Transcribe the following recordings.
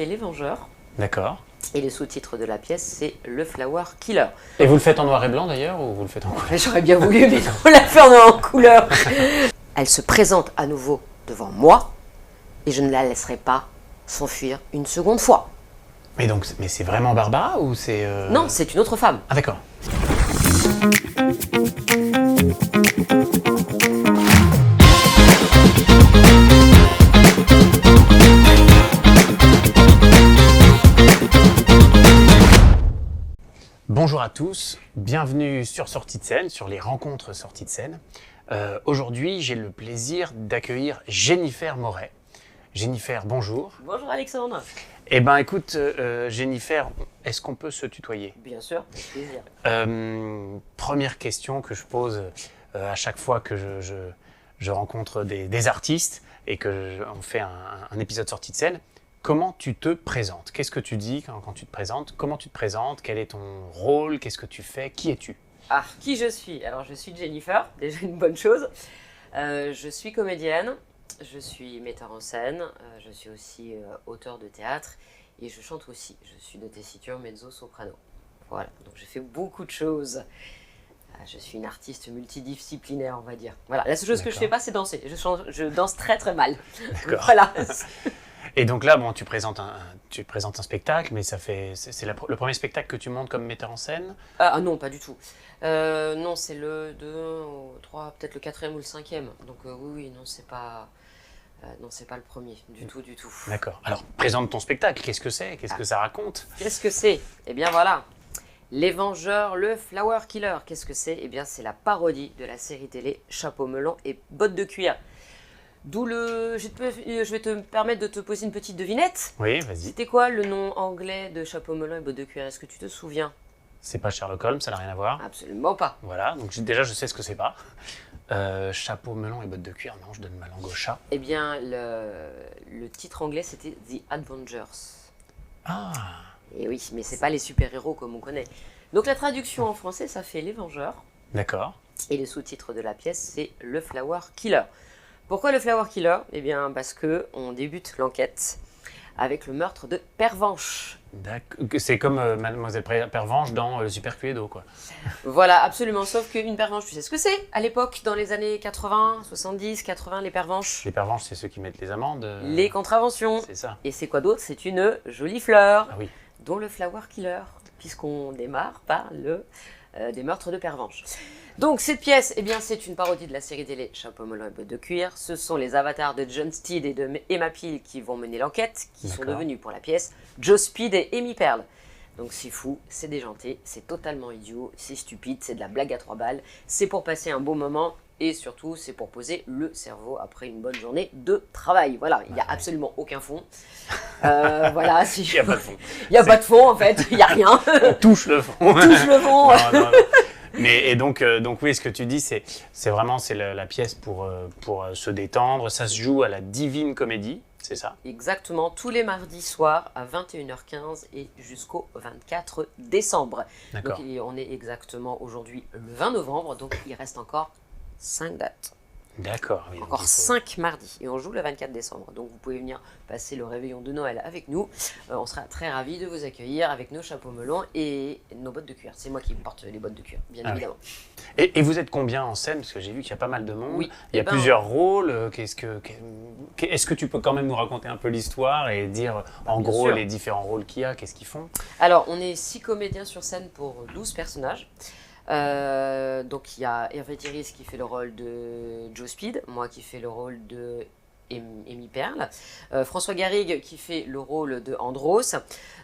Et Les Vengeurs. D'accord. Et le sous-titre de la pièce, c'est Le Flower Killer. Et vous le faites en noir et blanc d'ailleurs ou vous le faites en couleur? J'aurais bien voulu, mais on l'a fait en couleur. Elle se présente à nouveau devant moi et je ne la laisserai pas s'enfuir une seconde fois. Mais c'est vraiment Barbara ou c'est... Non, c'est une autre femme. Ah d'accord. Bonjour à tous, bienvenue sur Sortie de scène, sur les rencontres Sortie de scène. Aujourd'hui, j'ai le plaisir d'accueillir Jennifer Moret. Jennifer, bonjour. Bonjour Alexandre. Eh ben écoute, Jennifer, est-ce qu'on peut se tutoyer? Bien sûr, avec plaisir. Première question que je pose à chaque fois que je rencontre des artistes et on fait un épisode Sortie de scène. Comment tu te présentes? Qu'est-ce que tu dis quand tu te présentes? Comment tu te présentes? Quel est ton rôle? Qu'est-ce que tu fais? Qui es-tu? Ah, qui je suis? Alors, je suis Jennifer, déjà une bonne chose. Je suis comédienne, je suis metteur en scène, je suis aussi auteur de théâtre et je chante aussi. Je suis de tessiture mezzo-soprano. Voilà, donc je fais beaucoup de choses. Je suis une artiste multidisciplinaire, on va dire. Voilà, la seule chose que je fais pas, c'est danser. Je danse très très mal. D'accord. Voilà. Et donc là, bon, tu présentes un spectacle, mais c'est le premier spectacle que tu montes comme metteur en scène? Ah non, pas du tout. Non, c'est le 2, 3, peut-être le 4e ou le 5e. Donc oui, non, c'est pas le premier, du tout. D'accord. Alors, présente ton spectacle. Qu'est-ce que c'est? Qu'est-ce que ça raconte? Qu'est-ce que c'est? Eh bien voilà, Les Vengeurs, le Flower Killer. Qu'est-ce que c'est? Eh bien, c'est la parodie de la série télé Chapeau melon et bottes de cuir. D'où je vais te permettre de te poser une petite devinette. Oui, vas-y. C'était quoi le nom anglais de Chapeau melon et bottes de cuir? Est-ce que tu te souviens? C'est pas Sherlock Holmes, ça n'a rien à voir. Absolument pas. Voilà, donc déjà je sais ce que c'est pas. Chapeau melon et bottes de cuir, non, je donne ma langue au chat. Eh bien, le titre anglais, c'était The Avengers. Ah, Et oui, mais c'est pas les super-héros comme on connaît. Donc la traduction en français, ça fait Les Vengeurs. d'accord. Et le sous-titre de la pièce, c'est Le Flower Killer. Pourquoi le Flower Killer? Eh bien, parce que on débute l'enquête avec le meurtre de Pervenche. C'est comme Mademoiselle Pervenche dans Le Super Cluedo, quoi. Voilà, absolument. Sauf qu'une pervenche, tu sais ce que c'est? À l'époque, dans les années 80, 70, 80, les pervenches. Les pervenches, c'est ceux qui mettent les amendes. Les contraventions. C'est ça. Et c'est quoi d'autre? C'est une jolie fleur, Ah oui. dont le Flower Killer, puisqu'on démarre par des meurtres de pervenches. Donc cette pièce, eh bien, c'est une parodie de la série télé Chapeau melon et bottes de cuir. Ce sont les avatars de John Steed et de Emma Peel qui vont mener l'enquête, qui sont devenus pour la pièce Joe Speed et Amy Pearl. Donc c'est fou, c'est déjanté, c'est totalement idiot, c'est stupide, c'est de la blague à 3 balles, c'est pour passer un bon moment et surtout c'est pour poser le cerveau après une bonne journée de travail. Voilà, il n'y a absolument aucun fond. Voilà, Il n'y a pas de fond. Il n'y a pas de fond en fait, il n'y a rien. On touche le fond. On touche le fond. Non. Mais donc oui, ce que tu dis, c'est vraiment la pièce pour se détendre. Ça se joue à la Divine Comédie, c'est ça? Exactement, tous les mardis soirs à 21h15 et jusqu'au 24 décembre. D'accord. Donc on est exactement aujourd'hui le 20 novembre, donc il reste encore 5 dates. D'accord. Oui, Encore 5 mardis et on joue le 24 décembre. Donc vous pouvez venir passer le réveillon de Noël avec nous. On sera très ravis de vous accueillir avec nos chapeaux melons et nos bottes de cuir. C'est moi qui porte les bottes de cuir, bien évidemment. Oui. Et vous êtes combien en scène? Parce que j'ai vu qu'il y a pas mal de monde. Oui. Il y a plusieurs rôles. Est-ce que tu peux quand même nous raconter un peu l'histoire et dire en gros sûr. les différents rôles qu'il y a, qu'est-ce qu'ils font? Alors on est 6 comédiens sur scène pour 12 personnages. Donc il y a Hervé Thierry qui fait le rôle de Joe Speed, moi qui fais le rôle de Amy Pearl, François Garrigue qui fait le rôle de Andros,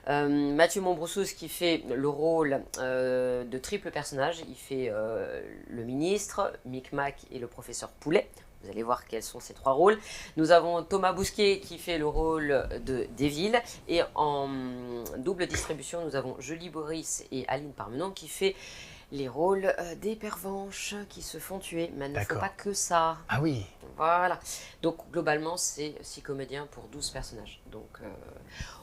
Mathieu Montbroussous qui fait le rôle de triple personnage, il fait le ministre, Micmac et le professeur Poulet. Vous allez voir quels sont ces 3 rôles. Nous avons Thomas Bousquet qui fait le rôle de Deville. Et en double distribution, nous avons Julie Boris et Aline Parmenon qui fait les rôles des pervenches qui se font tuer. Mais il ne faut pas que ça. Ah oui. Voilà. Donc globalement, c'est 6 comédiens pour 12 personnages. Donc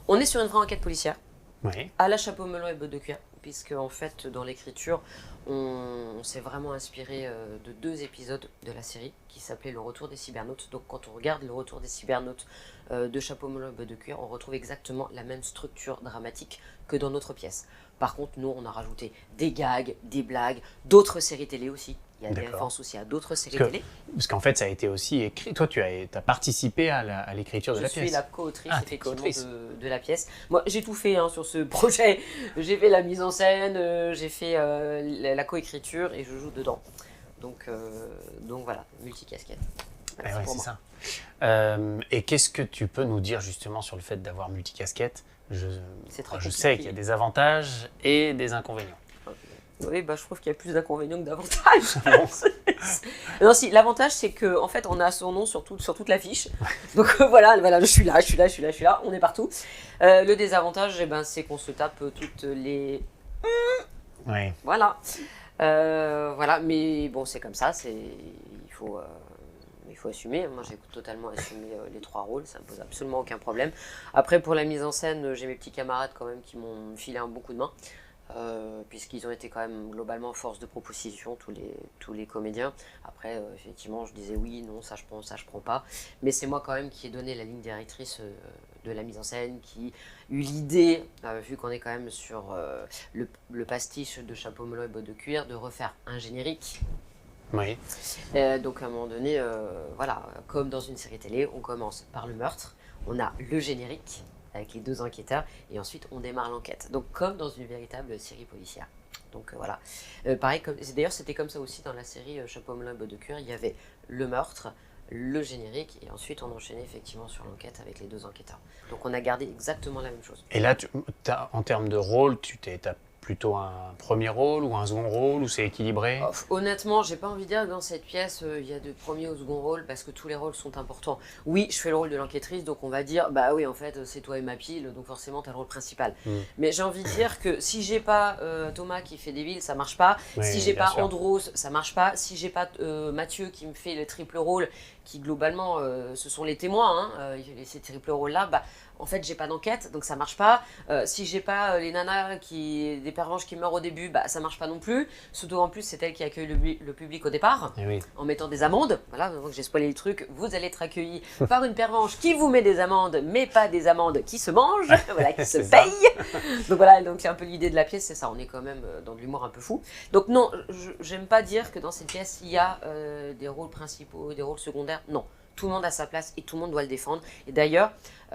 on est sur une vraie enquête policière. Oui. À la Chapeau melon et bottes de cuir. puisque en fait, dans l'écriture, on s'est vraiment inspiré de 2 épisodes de la série qui s'appelait Le Retour des Cybernautes. Donc quand on regarde Le Retour des Cybernautes de Chapeau melon et bottes de cuir, on retrouve exactement la même structure dramatique que dans notre pièce. Par contre, nous, on a rajouté des gags, des blagues, d'autres séries télé aussi. Il y a des références aussi à d'autres séries télé. Parce qu'en fait, ça a été aussi écrit. Toi, tu as participé à l'écriture de la pièce. Je suis la co-autrice effectivement de la pièce. Moi, j'ai tout fait sur ce projet. J'ai fait la mise en scène, j'ai fait la co-écriture et je joue dedans. Donc voilà, multicasquette. Voilà, c'est ça. Et qu'est-ce que tu peux nous dire justement sur le fait d'avoir multicasquette? Je sais qu'il y a des avantages et des inconvénients. Oui, je trouve qu'il y a plus d'inconvénients que d'avantages. Non, si, l'avantage, c'est qu'en fait, on a son nom sur toute l'affiche. Donc voilà, je suis là, on est partout. Le désavantage, c'est qu'on se tape toutes les... Oui. Voilà. Mais bon, c'est comme ça, il faut assumer. Moi, j'ai totalement assumé les 3 rôles, ça ne me pose absolument aucun problème. Après, pour la mise en scène, j'ai mes petits camarades quand même qui m'ont filé un bon coup de main. Puisqu'ils ont été quand même globalement force de proposition, tous les comédiens. Après, effectivement, je disais oui, non, ça je prends pas. Mais c'est moi quand même qui ai donné la ligne directrice de la mise en scène, qui eut l'idée, vu qu'on est quand même sur le pastiche de Chapeau melon et bottes de cuir, de refaire un générique. Oui. Donc à un moment donné, comme dans une série télé, on commence par le meurtre, on a le générique avec les 2 enquêteurs, et ensuite on démarre l'enquête. Donc comme dans une véritable série policière. Donc voilà. Pareil, d'ailleurs c'était comme ça aussi dans la série Chapeau melon et bottes de cuir, il y avait le meurtre, le générique, et ensuite on enchaînait effectivement sur l'enquête avec les 2 enquêteurs. Donc on a gardé exactement la même chose. Et là, en termes de rôle, t'as plutôt un premier rôle ou un second rôle, ou c'est équilibré? Honnêtement, j'ai pas envie de dire que dans cette pièce, il y a de premier ou second rôle, parce que tous les rôles sont importants. Oui, je fais le rôle de l'enquêtrice, donc on va dire, oui, en fait, c'est toi et ma pile, donc forcément, tu as le rôle principal. Mais j'ai envie de dire que si j'ai pas Thomas qui fait des villes, ça marche pas. Oui, si j'ai pas Andros, ça marche pas. Si j'ai pas Mathieu qui me fait le triple rôle, qui globalement, ce sont les témoins, ces triple rôles-là, en fait, j'ai pas d'enquête, donc ça marche pas. Si j'ai pas les nanas des pervenches qui meurent au début, ça marche pas non plus. Surtout en plus, c'est elle qui accueille le public au départ, en mettant des amendes. Voilà, donc j'ai spoilé le truc. Vous allez être accueillis par une pervenche qui vous met des amendes, mais pas des amendes qui se mangent, qui se payent. Donc voilà, donc c'est un peu l'idée de la pièce, c'est ça. On est quand même dans de l'humour un peu fou. Donc non, j'aime pas dire que dans cette pièce, il y a des rôles principaux, des rôles secondaires. Non. Tout le monde a sa place et tout le monde doit le défendre. Et d'ailleurs,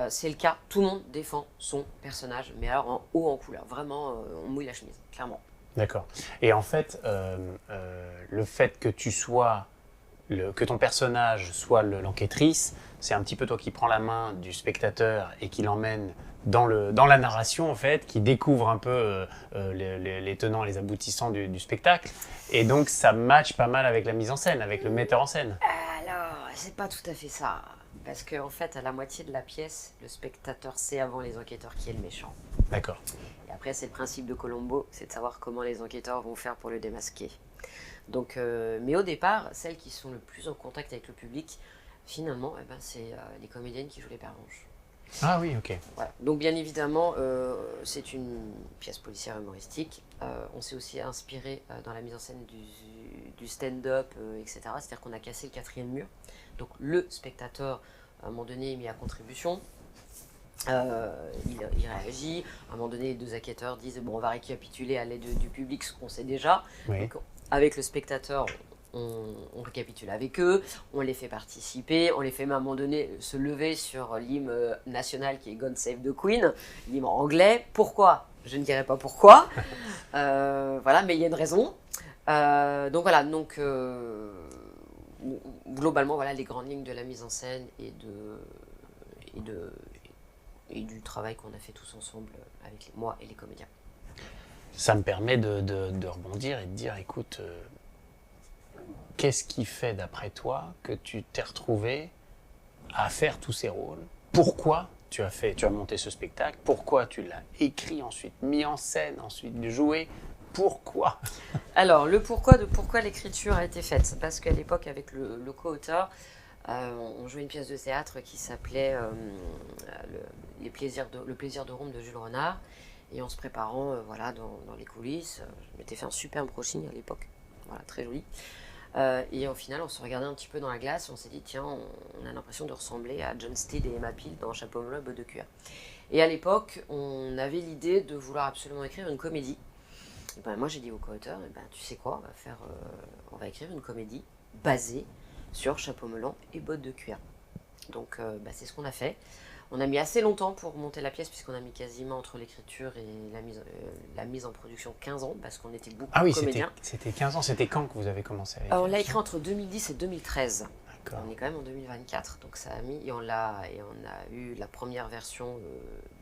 c'est le cas, tout le monde défend son personnage, mais alors en haut en couleur. Vraiment, on mouille la chemise, clairement. D'accord. Et en fait, le fait que que ton personnage soit l'enquêtrice, c'est un petit peu toi qui prends la main du spectateur et qui l'emmène dans la narration, en fait, qui découvre un peu les tenants, les aboutissants du spectacle. Et donc, ça matche pas mal avec la mise en scène, avec le metteur en scène. Alors, c'est pas tout à fait ça. Parce qu'en fait, à la moitié de la pièce, le spectateur sait avant les enquêteurs qui est le méchant. D'accord. Et après, c'est le principe de Columbo, c'est de savoir comment les enquêteurs vont faire pour le démasquer. Donc, mais au départ, celles qui sont le plus en contact avec le public, finalement, c'est les comédiennes qui jouent les pervenches. Ah oui, ok. Voilà. Donc bien évidemment, c'est une pièce policière humoristique. On s'est aussi inspiré dans la mise en scène du stand-up, etc. C'est-à-dire qu'on a cassé le 4e mur. Donc le spectateur, à un moment donné, est mis à contribution. Il réagit. À un moment donné, les 2 enquêteurs disent on va récapituler à l'aide du public ce qu'on sait déjà. Oui. Donc, avec le spectateur, on récapitule avec eux, on les fait participer, on les fait à un moment donné se lever sur l'hymne national qui est God Save the Queen, l'hymne en anglais. Pourquoi? Je ne dirai pas pourquoi. Voilà, mais il y a une raison. Donc globalement, voilà les grandes lignes de la mise en scène et du travail qu'on a fait tous ensemble avec moi et les comédiens. Ça me permet de rebondir et de dire, écoute, qu'est-ce qui fait, d'après toi, que tu t'es retrouvé à faire tous ces rôles? Pourquoi tu as monté ce spectacle? Pourquoi tu l'as écrit, ensuite mis en scène, ensuite joué? Pourquoi? Alors, le pourquoi de pourquoi l'écriture a été faite. Parce qu'à l'époque, avec le co-auteur, on jouait une pièce de théâtre qui s'appelait Le plaisir de Rome de Jules Renard. Et en se préparant voilà, dans les coulisses, je m'étais fait un superbe brushing à l'époque, voilà, très joli. Et au final, on se regardait un petit peu dans la glace, on s'est dit, tiens, on a l'impression de ressembler à John Steed et Emma Peel dans Chapeau melon et bottes de cuir. Et à l'époque, on avait l'idée de vouloir absolument écrire une comédie. Et ben, moi, j'ai dit au co-auteur, tu sais quoi, on va écrire une comédie basée sur Chapeau melon et bottes de cuir. Donc, c'est ce qu'on a fait. On a mis assez longtemps pour monter la pièce, puisqu'on a mis quasiment entre l'écriture et la mise en production 15 ans, parce qu'on était beaucoup de comédiens. C'était 15 ans, c'était quand que vous avez commencé à écrire? On l'a écrit entre 2010 et 2013. D'accord. On est quand même en 2024, donc ça a mis, et on a eu la première version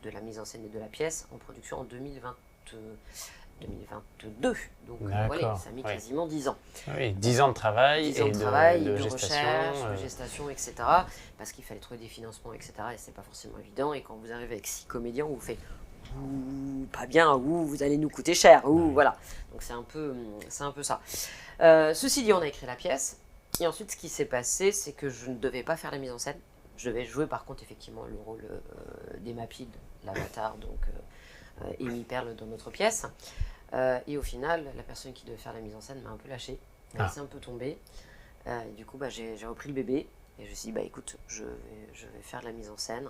de la mise en scène et de la pièce en production en 2022. Donc voilà, ça a mis quasiment 10 ans. Oui, 10 ans de travail, 10 ans de travail, de gestation, recherche, de gestation, etc. Parce qu'il fallait trouver des financements, etc. Et c'est pas forcément évident. Et quand vous arrivez avec 6 comédiens, vous faites pas bien, vous allez nous coûter cher, voilà. Donc c'est un peu ça. Ceci dit, on a écrit la pièce. Et ensuite, ce qui s'est passé, c'est que je ne devais pas faire la mise en scène. Je devais jouer par contre effectivement le rôle d'Emma Peel, l'avatar, donc Amy Pearl dans notre pièce. Et au final, la personne qui devait faire la mise en scène m'a un peu lâché, m'a laissé un peu tomber. Et du coup, j'ai repris le bébé et je me suis dit, écoute, je vais faire de la mise en scène.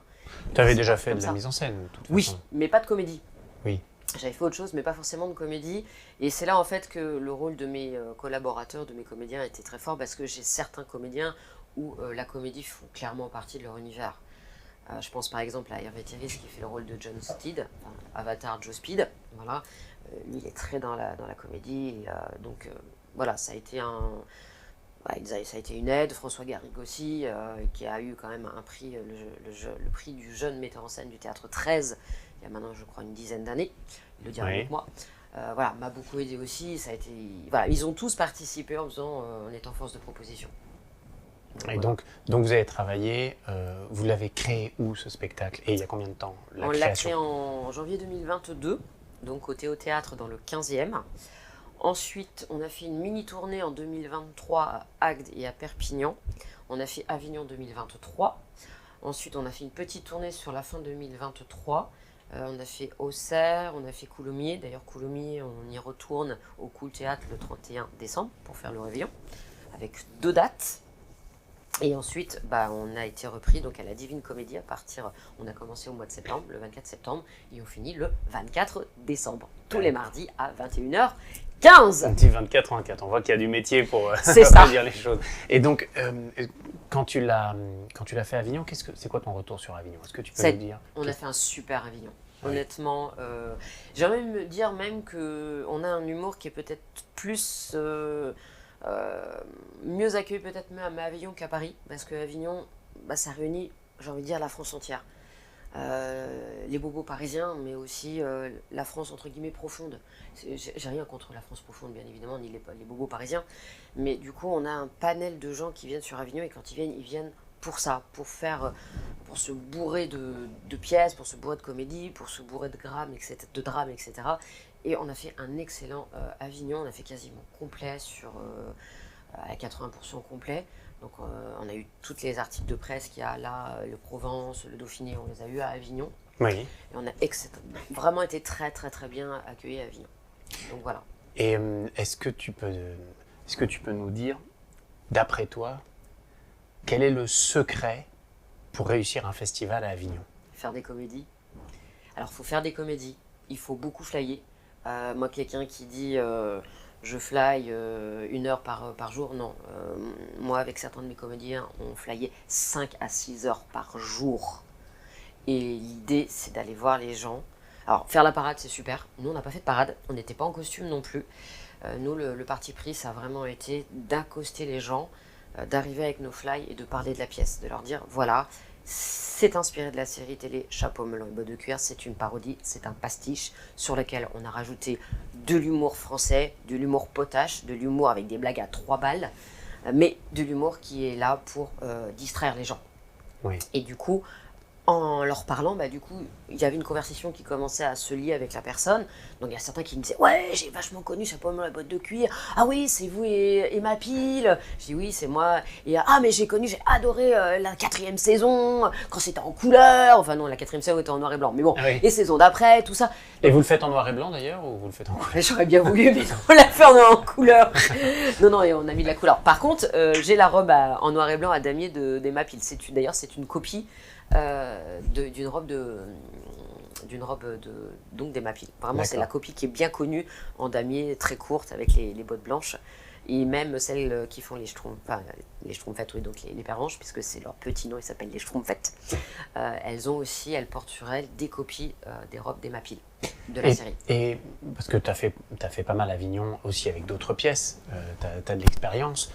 Tu avais déjà fait de la mise en scène, de toute façon. Oui, mais pas de comédie. Oui. J'avais fait autre chose, mais pas forcément de comédie. Et c'est là en fait que le rôle de mes collaborateurs, de mes comédiens était très fort, parce que j'ai certains comédiens où la comédie font clairement partie de leur univers. Je pense par exemple à Hervé Thierry qui fait le rôle de John Steed, Avatar Joe Speed. Voilà. Lui, il est très dans la comédie. Et, voilà, ça a été ça a été une aide. François Garrigue aussi, qui a eu quand même un prix, le prix du jeune metteur en scène du Théâtre 13, il y a maintenant, je crois, une dizaine d'années. Il le dira avec moi. Voilà, m'a beaucoup aidé aussi. Ça a été, voilà, ils ont tous participé en étant force de proposition. Et donc vous avez travaillé, vous l'avez créé où ce spectacle? Et il y a combien de temps On l'a créé en janvier 2022, donc au Théâtre dans le 15e. Ensuite, on a fait une mini-tournée en 2023 à Agde et à Perpignan. On a fait Avignon 2023. Ensuite, on a fait une petite tournée sur la fin 2023. On a fait Auxerre, on a fait Coulommiers. D'ailleurs, Coulommiers, on y retourne au Cool Théâtre le 31 décembre pour faire le réveillon, avec 2 dates. Et ensuite, on a été repris donc à la Divine Comédie on a commencé au mois de septembre, le 24 septembre, et on finit le 24 décembre, tous les mardis à 21h15. On dit 24-24, on voit qu'il y a du métier pour dire les choses. Et donc, quand tu l'as fait à Avignon, c'est quoi ton retour sur Avignon? Est-ce que tu peux nous dire? On a fait un super Avignon. Honnêtement, j'ai envie de me dire même qu'on a un humour qui est peut-être plus... mieux accueilli peut-être même à Avignon qu'à Paris, parce que Avignon, ça réunit, j'ai envie de dire, la France entière. Les bobos parisiens, mais aussi la France entre guillemets profonde. J'ai rien contre la France profonde, bien évidemment, ni les bobos parisiens, mais du coup, on a un panel de gens qui viennent sur Avignon, et quand ils viennent pour ça, pour se bourrer de pièces, pour se bourrer de comédie, pour se bourrer de drames, etc. Et on a fait un excellent Avignon, on a fait quasiment complet à 80% complet. Donc on a eu tous les articles de presse qu'il y a là, le Provence, le Dauphiné, on les a eu à Avignon. Oui. Et on a vraiment été très très très bien accueillis à Avignon. Donc voilà. Et est-ce que tu peux nous dire, d'après toi, quel est le secret pour réussir un festival à Avignon? Faire des comédies. Alors il faut faire des comédies, il faut beaucoup flyer. Moi, quelqu'un qui dit je fly 1 heure par jour, non. Moi, avec certains de mes comédiens, on flyait 5 à 6 heures par jour. Et l'idée, c'est d'aller voir les gens. Alors, faire la parade, c'est super. Nous, on n'a pas fait de parade, on n'était pas en costume non plus. Nous, le parti pris, ça a vraiment été d'accoster les gens, d'arriver avec nos fly et de parler de la pièce, de leur dire, voilà, c'est inspiré de la série télé Chapeau melon et bottes de cuir, c'est une parodie, c'est un pastiche sur lequel on a rajouté de l'humour français, de l'humour potache, de l'humour avec des blagues à 3 balles, mais de l'humour qui est là pour distraire les gens. Oui. Et du coup, en leur parlant, du coup, il y avait une conversation qui commençait à se lier avec la personne. Donc il y a certains qui me disaient « Ouais, j'ai vachement connu Chapeau melon la boîte de cuir. Ah oui, c'est vous et ma pile. » Je dis « Oui, c'est moi. » Et « Ah, mais j'ai adoré la 4e saison, quand c'était en couleur. » Enfin non, la 4e saison était en noir et blanc. Mais bon, les saisons d'après, tout ça. Et vous le faites en noir et blanc d'ailleurs, ou vous le faites en couleur? J'aurais bien voulu, mais on l'a fait en couleur. Non, et on a mis de la couleur. Par contre, j'ai la robe en noir et blanc à damier d'Emma Peel. D'ailleurs, c'est une copie d'une robe donc d'Emma Peel. Vraiment, c'est la copie qui est bien connue en damier, très courte, avec les bottes blanches. Et même celles qui font les Schtroumpfettes, oui, donc les Pervenches, puisque c'est leur petit nom, ils s'appellent les Schtroumpfettes. Elles portent sur elles des copies des robes d'Emma Peel de la série. Et parce que tu as fait pas mal Avignon aussi avec d'autres pièces, tu as de l'expérience.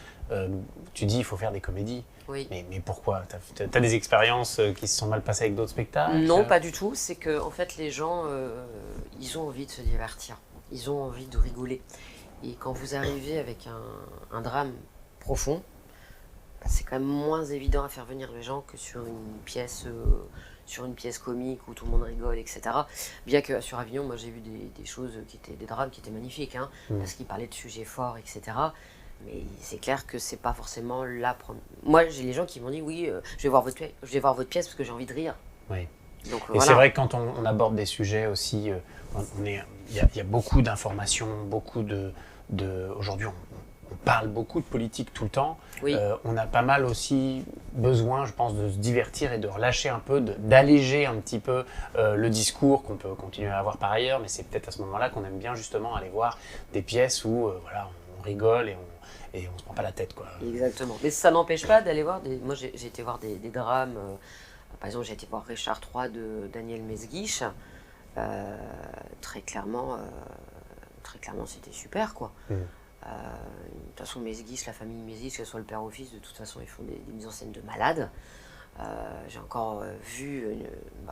Tu dis il faut faire des comédies. Oui. Mais pourquoi? Tu as des expériences qui se sont mal passées avec d'autres spectacles? Non, pas du tout. C'est que en fait, les gens, ils ont envie de se divertir. Ils ont envie de rigoler. Et quand vous arrivez avec un drame profond, c'est quand même moins évident à faire venir les gens que sur une pièce comique où tout le monde rigole, etc. Bien que sur Avignon, moi j'ai vu des choses des drames qui étaient magnifiques, parce qu'ils parlaient de sujets forts, etc. Mais c'est clair que c'est pas forcément la première. Moi, j'ai les gens qui m'ont dit oui, je vais voir votre pièce parce que j'ai envie de rire. Oui. Donc, et c'est vrai que quand on aborde des sujets aussi, il y a beaucoup d'informations, beaucoup aujourd'hui, on parle beaucoup de politique tout le temps. Oui. On a pas mal aussi besoin, je pense, de se divertir et de relâcher un peu, d'alléger un petit peu le discours qu'on peut continuer à avoir par ailleurs. Mais c'est peut-être à ce moment-là qu'on aime bien justement aller voir des pièces où on rigole et on se prend pas la tête, quoi. Exactement. Mais ça n'empêche pas d'aller voir Moi, j'ai été voir des drames. Par exemple, j'ai été voir Richard III de Daniel Mesguich. Très clairement, c'était super, quoi. De toute façon, Mesguich, la famille Mesguich, que ce soit le père ou le fils, de toute façon, ils font des mises en scène de malades. J'ai encore vu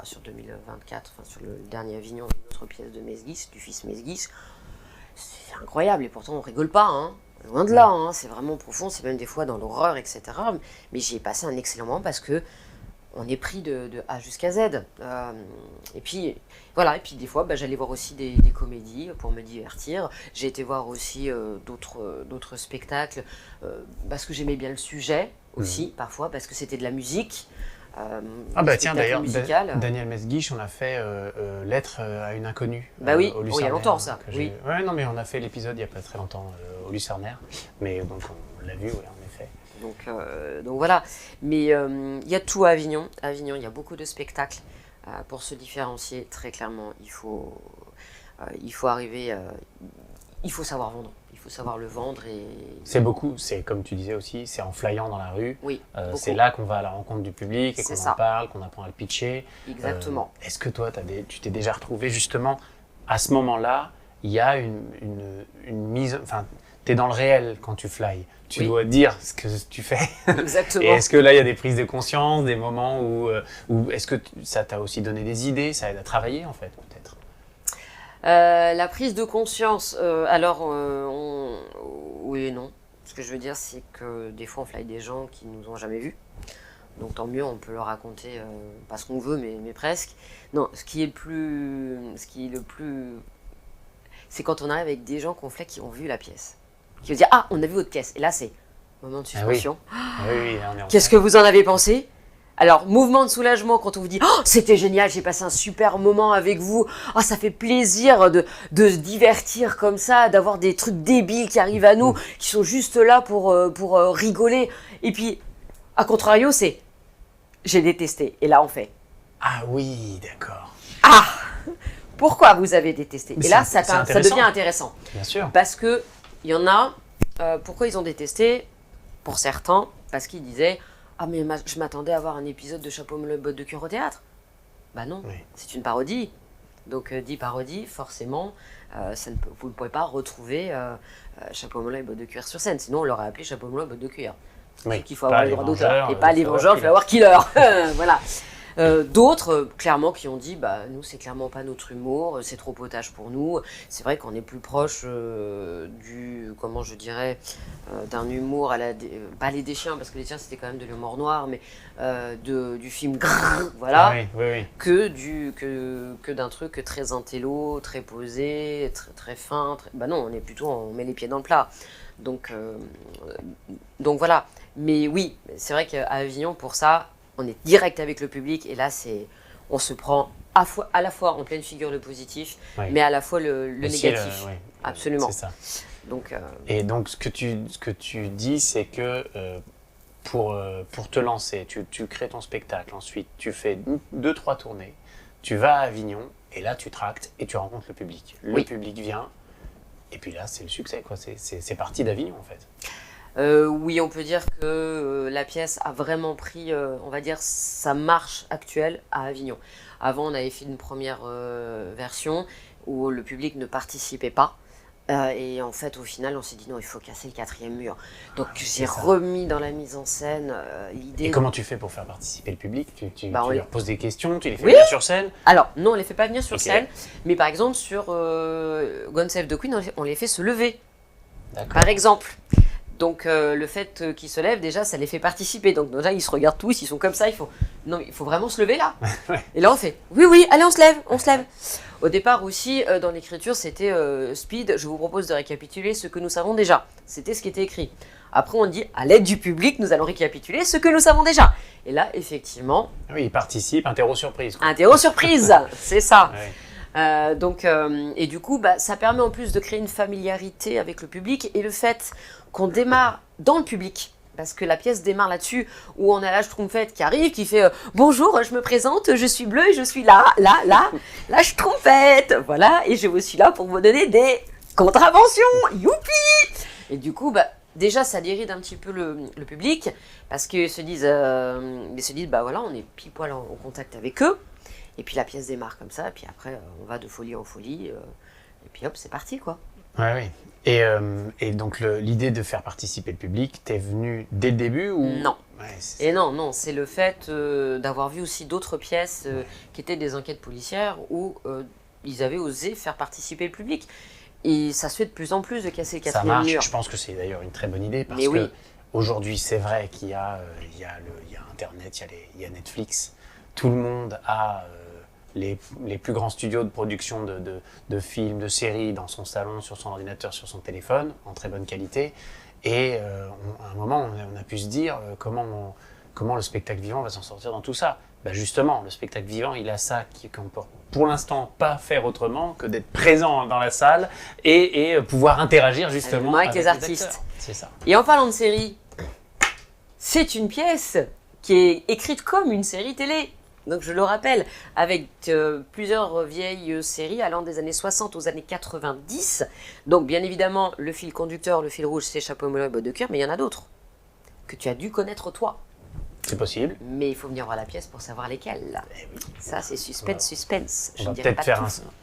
sur 2024, sur le dernier Avignon, une autre pièce de Mesguich, du fils Mesguich. C'est incroyable, et pourtant on rigole pas, loin de là, c'est vraiment profond, c'est même des fois dans l'horreur, etc. Mais j'y ai passé un excellent moment parce que on est pris de A jusqu'à Z. Et puis voilà, et puis des fois j'allais voir aussi des comédies pour me divertir. J'ai été voir aussi d'autres spectacles parce que j'aimais bien le sujet aussi, parfois parce que c'était de la musique. Tiens, d'ailleurs, Daniel Mesguich, on a fait Lettre à une inconnue. Oui, au il y a longtemps ça. Oui. Ouais, non, mais on a fait l'épisode il n'y a pas très longtemps au Lucernaire. Mais donc on l'a vu, en effet. Donc voilà. Mais il y a tout à Avignon. À Avignon, il y a beaucoup de spectacles. Pour se différencier, très clairement, il faut arriver. Il faut savoir vendre. Il faut savoir le vendre. C'est comme tu disais aussi, c'est en flyant dans la rue. Oui, c'est là qu'on va à la rencontre du public et qu'on en parle, qu'on apprend à le pitcher. Exactement. Est-ce que toi, tu t'es déjà retrouvé justement à ce moment-là, il y a une mise... Enfin, tu es dans le réel quand tu fly. Tu dois dire ce que tu fais. Exactement. Et est-ce que là, il y a des prises de conscience, des moments où est-ce que ça t'a aussi donné des idées, ça aide à travailler en fait, peut-être? La prise de conscience, oui et non. Ce que je veux dire, c'est que des fois, on fly des gens qui ne nous ont jamais vus. Donc tant mieux, on peut leur raconter, pas ce qu'on veut, mais presque. Non, ce qui est le plus... C'est quand on arrive avec des gens qu'on fly qui ont vu la pièce. Qui vont dire « Ah, on a vu votre pièce !» Et là, c'est moment de suspension. Qu'est-ce que vous en avez pensé ? Alors, mouvement de soulagement quand on vous dit « Oh, c'était génial, j'ai passé un super moment avec vous. Oh, ça fait plaisir de se divertir comme ça, d'avoir des trucs débiles qui arrivent à nous, qui sont juste là pour rigoler. » Et puis, à contrario, c'est « J'ai détesté. » Et là, on fait « Ah oui, d'accord. » Ah, pourquoi vous avez détesté ? Et là, ça devient intéressant. Bien sûr. Parce que il y en a, pourquoi ils ont détesté ? Pour certains, parce qu'ils disaient « Ah, mais je m'attendais à voir un épisode de Chapeau melon botte de cuir au théâtre. » Bah non, c'est une parodie. Donc, dit parodie, forcément, vous ne pouvez pas retrouver Chapeau melon et botte de cuir sur scène. Sinon, on l'aurait appelé Chapeau melon botte de cuir. Oui, qu'il faut avoir les droits d'auteur. Et pas les Vengeurs, il faut avoir Killer. Voilà. D'autres, clairement, qui ont dit, bah, nous, c'est clairement pas notre humour, c'est trop potage pour nous. C'est vrai qu'on est plus proche comment je dirais, d'un humour pas les Deschiens, parce que les Deschiens, c'était quand même de l'humour noir, mais du film Grrr, voilà, Ah oui, oui, oui. que d'un truc très intello, très posé, très, très fin. Bah non, on met les pieds dans le plat. Donc voilà. Mais oui, c'est vrai qu'à Avignon, pour ça, on est direct avec le public et là, on se prend à la fois en pleine figure le positif, Oui. mais à la fois le Aussi, négatif. oui, Absolument. c'est ça. Donc, Et donc, ce que tu dis, c'est que pour te lancer, tu crées ton spectacle, ensuite tu fais 2-3 tournées, tu vas à Avignon, et là tu tractes et tu rencontres le public. Le public vient, et puis là c'est le succès, quoi. C'est parti d'Avignon en fait. oui, on peut dire que la pièce a vraiment pris, on va dire, sa marche actuelle à Avignon. Avant, on avait fait une première version où le public ne participait pas. Et en fait, au final, on s'est dit non, il faut casser le 4e mur. Donc, j'ai remis dans la mise en scène l'idée. Et comment tu fais pour faire participer le public? Tu leur poses des questions, tu les fais oui venir sur scène? Alors, non, on les fait pas venir sur scène, mais par exemple, sur Gone Save the Queen, on les fait se lever. Par exemple. Donc, le fait qu'ils se lèvent, déjà, ça les fait participer. Donc, déjà, ils se regardent tous, ils sont comme ça, non, il faut vraiment se lever là. Et là, on fait oui, allez, on se lève. Au départ aussi, dans l'écriture, c'était Speed, je vous propose de récapituler ce que nous savons déjà. C'était ce qui était écrit. Après, on dit, à l'aide du public, nous allons récapituler ce que nous savons déjà. Et là, effectivement... Oui, ils participent, interro-surprise. Interro-surprise, c'est ça. Oui. Et du coup, ça permet en plus de créer une familiarité avec le public et le fait qu'on démarre dans le public. Parce que la pièce démarre là-dessus, où on a la Schtroumpfette qui arrive, qui fait bonjour, je me présente, je suis bleue et je suis là, la Schtroumpfette, voilà, et je suis là pour vous donner des contraventions, youpi. Et du coup, déjà, ça déride un petit peu le public, parce qu'ils se disent, bah voilà, on est pile poil en contact avec eux, et puis la pièce démarre comme ça, et puis après, on va de folie en folie, et puis hop, c'est parti, quoi. Oui. Et donc l'idée de faire participer le public, t'es venu dès le début ou... Non. Et non, c'est le fait d'avoir vu aussi d'autres pièces qui étaient des enquêtes policières où ils avaient osé faire participer le public. Et ça se fait de plus en plus de casser le 4e mur. Ça marche, je pense que c'est d'ailleurs une très bonne idée parce que aujourd'hui c'est vrai qu'il y a Internet, il y a Netflix, tout le monde a... les plus grands studios de production de films, de séries dans son salon, sur son ordinateur, sur son téléphone, en très bonne qualité. Et à un moment, on a pu se dire comment le spectacle vivant va s'en sortir dans tout ça. Justement, le spectacle vivant, il a ça qu'on peut pour l'instant pas faire autrement que d'être présent dans la salle et pouvoir interagir justement avec les artistes. C'est ça. Et en parlant de série, c'est une pièce qui est écrite comme une série télé. Donc je le rappelle, avec plusieurs vieilles séries allant des années 60 aux années 90. Donc bien évidemment, le fil conducteur, le fil rouge, c'est Chapeau melon et bottes de cuir, mais il y en a d'autres que tu as dû connaître toi. C'est possible. Mais il faut venir voir la pièce pour savoir lesquelles. Oui. Ça, c'est suspense.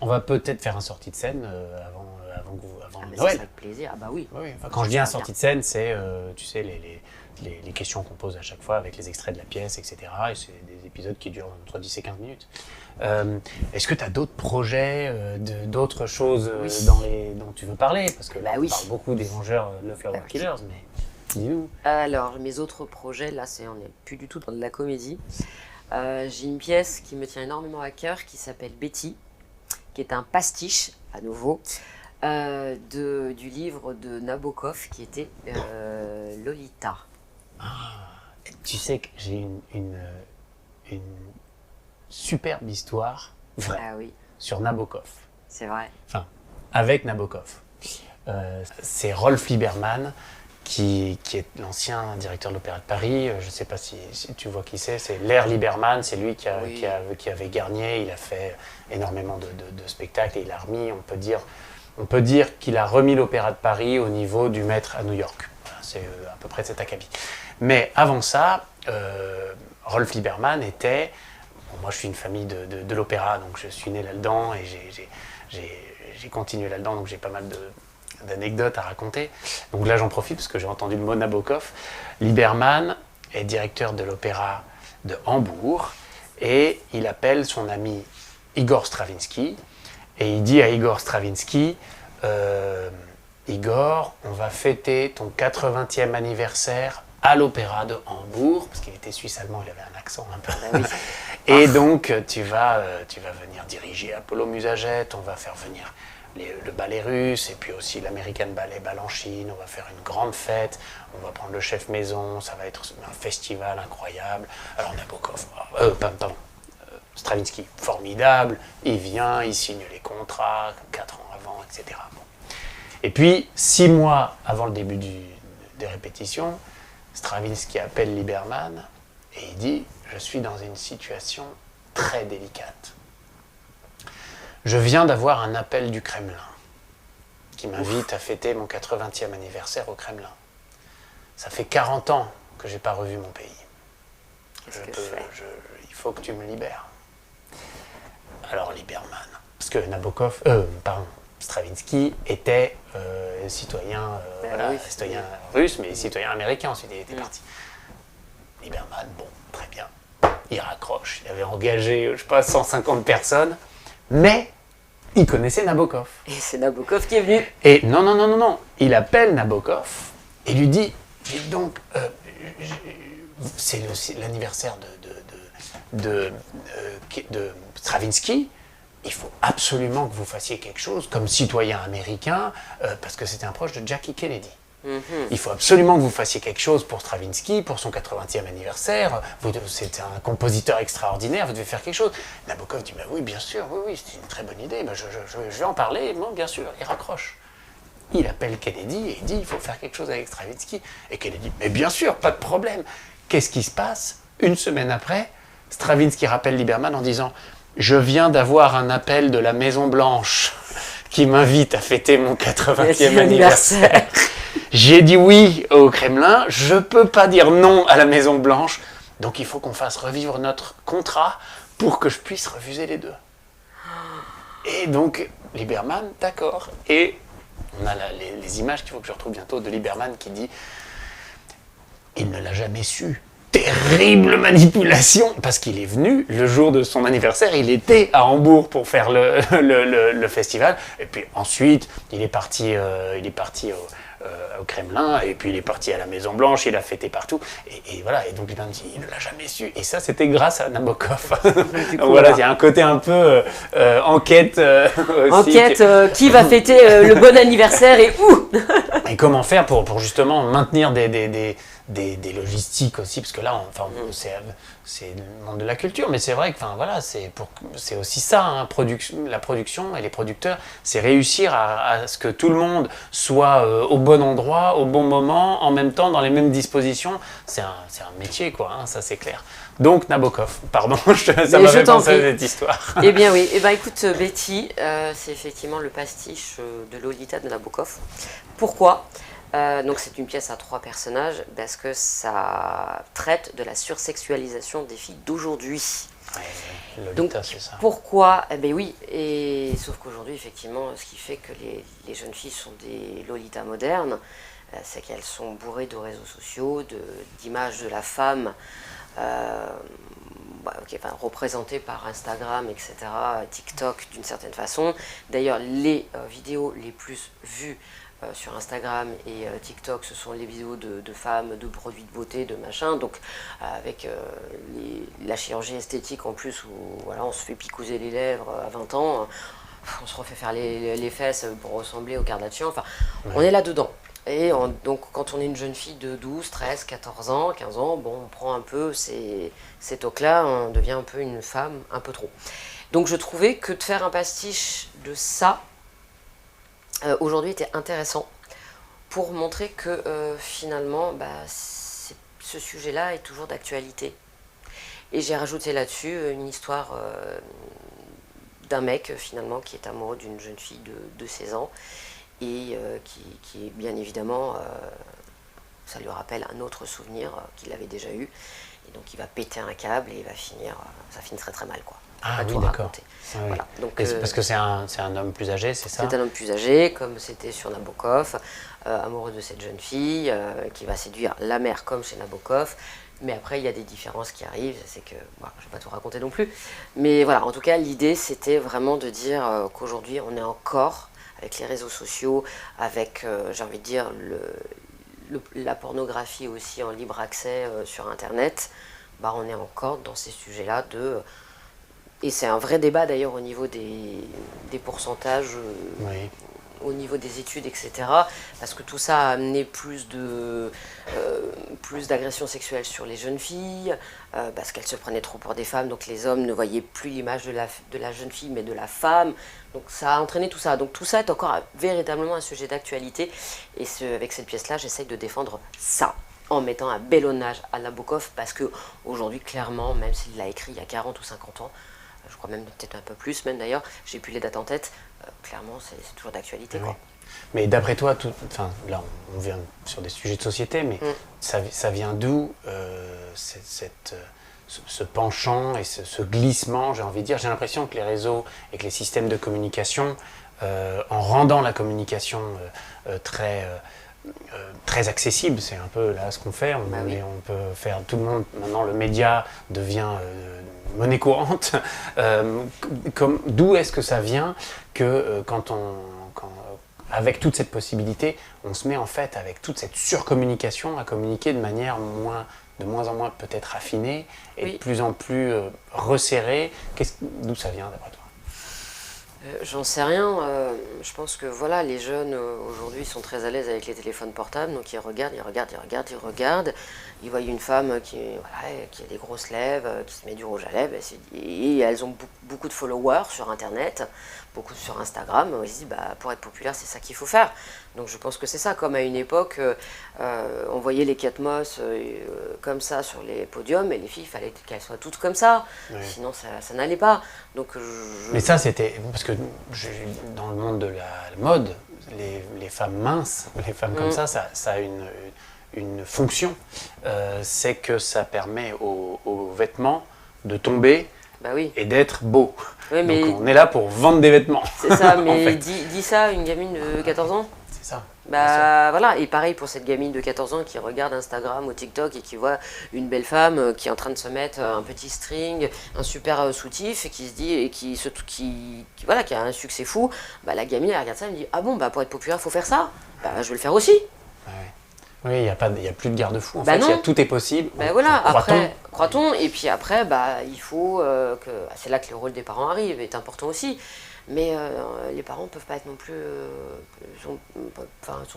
On va peut-être faire un sortie de scène avant Noël. Ça avec plaisir. Ah bah oui. Quand je dis un sortie de scène, c'est tu sais les questions qu'on pose à chaque fois avec les extraits de la pièce, etc. Et c'est des épisodes qui durent entre 10 et 15 minutes. Est-ce que tu as d'autres projets, d'autres choses dont tu veux parler? Parce que là, on parle beaucoup des Vengeurs Love Flower Killers, mais dis-nous. Alors, mes autres projets, là, on n'est plus du tout dans de la comédie. J'ai une pièce qui me tient énormément à cœur qui s'appelle Betty, qui est un pastiche, à nouveau, du livre de Nabokov qui était Lolita. Tu sais que j'ai une superbe histoire vraie sur Nabokov. C'est vrai. Enfin, avec Nabokov. C'est Rolf Lieberman qui est l'ancien directeur de l'Opéra de Paris. Je ne sais pas si tu vois qui c'est Lair Lieberman, c'est lui qui avait Garnier. Il a fait énormément de spectacles et il a remis, on peut dire qu'il a remis l'Opéra de Paris au niveau du maître à New York. Voilà, c'est à peu près de cet acabit. Mais avant ça, Rolf Lieberman était... moi, je suis une famille de l'opéra, donc je suis né là-dedans et j'ai continué là-dedans, donc j'ai pas mal d'anecdotes à raconter. Donc là, j'en profite parce que j'ai entendu le mot Nabokov. Lieberman est directeur de l'opéra de Hambourg et il appelle son ami Igor Stravinsky, et il dit à Igor Stravinsky, Igor, on va fêter ton 80e anniversaire à l'Opéra de Hambourg, parce qu'il était suisse-allemand, il avait un accent un peu. Oui. Et donc, tu vas venir diriger Apollo Musagette, on va faire venir le ballet russe, et puis aussi l'American Ballet Balanchine, on va faire une grande fête, on va prendre le chef maison, ça va être un festival incroyable. Alors Nabokov, Stravinsky, formidable, il vient, il signe les contrats, 4 ans avant, etc. Bon. Et puis, 6 mois avant le début des répétitions, Stravinsky appelle Liberman et il dit « Je suis dans une situation très délicate. Je viens d'avoir un appel du Kremlin qui m'invite à fêter mon 80e anniversaire au Kremlin. Ça fait 40 ans que je n'ai pas revu mon pays. Il faut que tu me libères. » Alors Liberman, parce que Stravinsky était citoyen, citoyen russe, mais citoyen américain, ensuite il était parti. Liberman, bon, très bien, il raccroche, il avait engagé, je sais pas, 150 personnes, mais il connaissait Nabokov. Et c'est Nabokov qui est venu. Et non, il appelle Nabokov et lui dit, dites donc, c'est l'anniversaire de Stravinsky, il faut absolument que vous fassiez quelque chose comme citoyen américain, parce que c'était un proche de Jackie Kennedy. Il faut absolument que vous fassiez quelque chose pour Stravinsky, pour son 80e anniversaire. C'est un compositeur extraordinaire, vous devez faire quelque chose. Nabokov dit, oui, bien sûr, oui, c'est une très bonne idée, je vais en parler, bon, bien sûr, il raccroche. Il appelle Kennedy et il dit, il faut faire quelque chose avec Stravinsky. Et Kennedy, mais bien sûr, pas de problème. Qu'est-ce qui se passe? Une semaine après, Stravinsky rappelle Liberman en disant, je viens d'avoir un appel de la Maison Blanche qui m'invite à fêter mon 80e anniversaire. J'ai dit oui au Kremlin, je ne peux pas dire non à la Maison Blanche, donc il faut qu'on fasse revivre notre contrat pour que je puisse refuser les deux. Et donc, Liberman, d'accord. Et on a les images qu'il faut que je retrouve bientôt de Liberman qui dit « Il ne l'a jamais su ». Terrible manipulation, parce qu'il est venu le jour de son anniversaire, il était à Hambourg pour faire le festival, et puis ensuite il est parti au Kremlin, et puis il est parti à la Maison Blanche, il a fêté partout, et voilà, et donc il ne l'a jamais su, et ça c'était grâce à Nabokov. Donc voilà, il y a un côté un peu enquête aussi. Enquête, qui va fêter le bon anniversaire et où? Et comment faire pour justement maintenir des logistiques aussi, parce que là, c'est le monde de la culture, mais c'est vrai que c'est aussi ça, hein, la production et les producteurs, c'est réussir à ce que tout le monde soit au bon endroit, au bon moment, en même temps, dans les mêmes dispositions. C'est un métier, quoi, hein, ça c'est clair. Donc Nabokov, pardon, ça m'a fait penser à cette histoire. Eh bien oui, écoute Betty, c'est effectivement le pastiche de Lolita de Nabokov. Pourquoi ? Donc c'est une pièce à 3 personnages parce que ça traite de la sursexualisation des filles d'aujourd'hui. Ouais, Lolita, donc c'est ça. pourquoi? Eh bien oui, et sauf qu'aujourd'hui effectivement, ce qui fait que les jeunes filles sont des Lolita modernes, c'est qu'elles sont bourrées de réseaux sociaux, d'images de la femme, représentées par Instagram, etc., TikTok d'une certaine façon. D'ailleurs, les vidéos les plus vues sur Instagram et TikTok, ce sont les vidéos de femmes, de produits de beauté, de machin, donc avec la chirurgie esthétique en plus, où voilà, on se fait picouser les lèvres à 20 ans, on se refait faire les fesses pour ressembler aux Kardashian, enfin, ouais. On est là-dedans. Et donc quand on est une jeune fille de 12, 13, 14 ans, 15 ans, bon, on prend un peu ces tocs-là, on devient un peu une femme, un peu trop. Donc je trouvais que de faire un pastiche de ça, aujourd'hui était intéressant pour montrer que finalement ce sujet-là est toujours d'actualité. Et j'ai rajouté là-dessus une histoire d'un mec finalement qui est amoureux d'une jeune fille de 16 ans et qui est bien évidemment, ça lui rappelle un autre souvenir qu'il avait déjà eu, et donc il va péter un câble et il va finir, ça finit très très mal quoi. Ah oui, d'accord. Ah, voilà. Donc, parce que c'est un homme plus âgé, c'est ça? C'est un homme plus âgé, comme c'était sur Nabokov, amoureux de cette jeune fille, qui va séduire la mère comme chez Nabokov. Mais après, il y a des différences qui arrivent, c'est que, bon, je ne vais pas tout raconter non plus. Mais voilà, en tout cas, l'idée, c'était vraiment de dire qu'aujourd'hui, on est encore, avec les réseaux sociaux, avec, j'ai envie de dire, la pornographie aussi en libre accès sur Internet, bah, on est encore dans ces sujets-là de... Et c'est un vrai débat d'ailleurs au niveau des pourcentages, Oui. au niveau des études, etc. Parce que tout ça a amené plus d'agressions sexuelles sur les jeunes filles, parce qu'elles se prenaient trop pour des femmes, donc les hommes ne voyaient plus l'image de la jeune fille, mais de la femme. Donc ça a entraîné tout ça. Donc tout ça est encore véritablement un sujet d'actualité. Et avec cette pièce-là, j'essaye de défendre ça, en mettant un bel honneur à Nabokov, parce qu'aujourd'hui, clairement, même s'il l'a écrit il y a 40 ou 50 ans, je crois même peut-être un peu plus, même d'ailleurs, j'ai plus les dates en tête, clairement, c'est toujours d'actualité. Oui. Mais d'après toi, là on vient sur des sujets de société, mais ça vient d'où ce penchant et ce glissement, j'ai envie de dire. J'ai l'impression que les réseaux et que les systèmes de communication, en rendant la communication très accessible, c'est un peu là ce qu'on fait, on peut faire, tout le monde, maintenant le média devient monnaie courante. D'où est-ce que ça vient que avec toute cette possibilité, on se met en fait avec toute cette surcommunication à communiquer de manière de moins en moins peut-être raffinée et de plus en plus resserrée. D'où ça vient d'après toi? J'en sais rien. Je pense que voilà, les jeunes aujourd'hui sont très à l'aise avec les téléphones portables, donc ils regardent. Ils voient une femme qui a des grosses lèvres, qui se met du rouge à lèvres, et elles ont beaucoup de followers sur Internet, beaucoup sur Instagram. Ils se disent, pour être populaire, c'est ça qu'il faut faire. Donc je pense que c'est ça. Comme à une époque, on voyait les Catmos comme ça sur les podiums, et les filles, il fallait qu'elles soient toutes comme ça. Oui. Sinon, ça n'allait pas. Donc, Mais ça, c'était... Parce que dans le monde de la mode, les femmes minces, les femmes comme ça a une fonction. C'est que ça permet aux vêtements de tomber et d'être beaux. Oui, mais donc on est là pour vendre des vêtements. C'est ça, mais en fait. dis ça à une gamine de 14 ans. C'est ça. Voilà, et pareil pour cette gamine de 14 ans qui regarde Instagram ou TikTok et qui voit une belle femme qui est en train de se mettre un petit string, un super soutif, et qui se dit, et qui a un succès fou. La gamine elle regarde ça et me dit, ah bon, pour être populaire, il faut faire ça. Je vais le faire aussi. Ouais. Oui, il n'y a plus de garde-fou. En fait, tout est possible. Voilà, après, croit-on. Et puis après, il faut que... C'est là que le rôle des parents arrive, est important aussi. Mais les parents ne peuvent pas être non plus... sont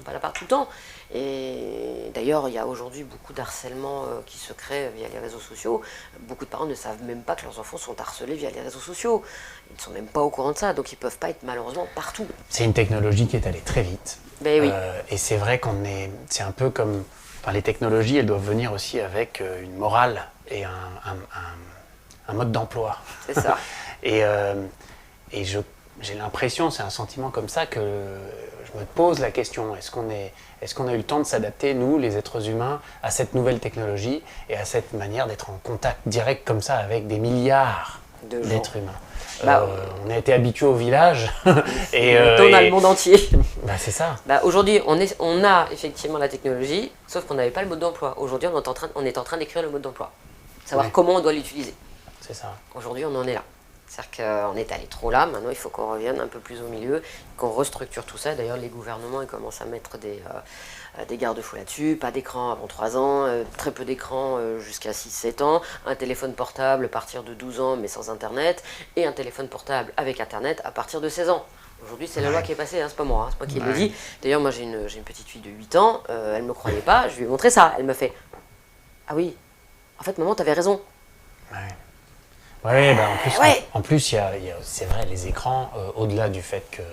pas là par tout le temps. Et d'ailleurs, il y a aujourd'hui beaucoup d'harcèlement qui se crée via les réseaux sociaux. Beaucoup de parents ne savent même pas que leurs enfants sont harcelés via les réseaux sociaux. Ils ne sont même pas au courant de ça, donc ils ne peuvent pas être malheureusement partout. C'est une technologie qui est allée très vite. Oui. Et c'est vrai c'est un peu comme... les technologies, elles doivent venir aussi avec une morale et un mode d'emploi. C'est ça. et j'ai l'impression, c'est un sentiment comme ça que je me pose la question, est-ce qu'on a eu le temps de s'adapter, nous, les êtres humains, à cette nouvelle technologie et à cette manière d'être en contact direct comme ça avec des milliards d'êtres humains? On a été habitués au village. Et on a le monde entier. C'est ça. Aujourd'hui, on a effectivement la technologie, sauf qu'on n'avait pas le mode d'emploi. Aujourd'hui, on est en train d'écrire le mode d'emploi. Savoir comment on doit l'utiliser. C'est ça. Aujourd'hui, on en est là. C'est-à-dire qu'on est allé trop là, maintenant il faut qu'on revienne un peu plus au milieu, qu'on restructure tout ça. D'ailleurs, les gouvernements ils commencent à mettre des garde-fous là-dessus, pas d'écran avant 3 ans, très peu d'écran jusqu'à 6-7 ans, un téléphone portable à partir de 12 ans mais sans Internet, et un téléphone portable avec Internet à partir de 16 ans. Aujourd'hui, c'est la loi qui est passée, c'est pas moi, c'est pas qui le dit. D'ailleurs, moi j'ai une petite fille de 8 ans, elle me croyait pas, je lui ai montré ça, elle me fait « Ah oui, en fait maman, t'avais raison ». Oui, en plus, c'est vrai, les écrans, au-delà du fait que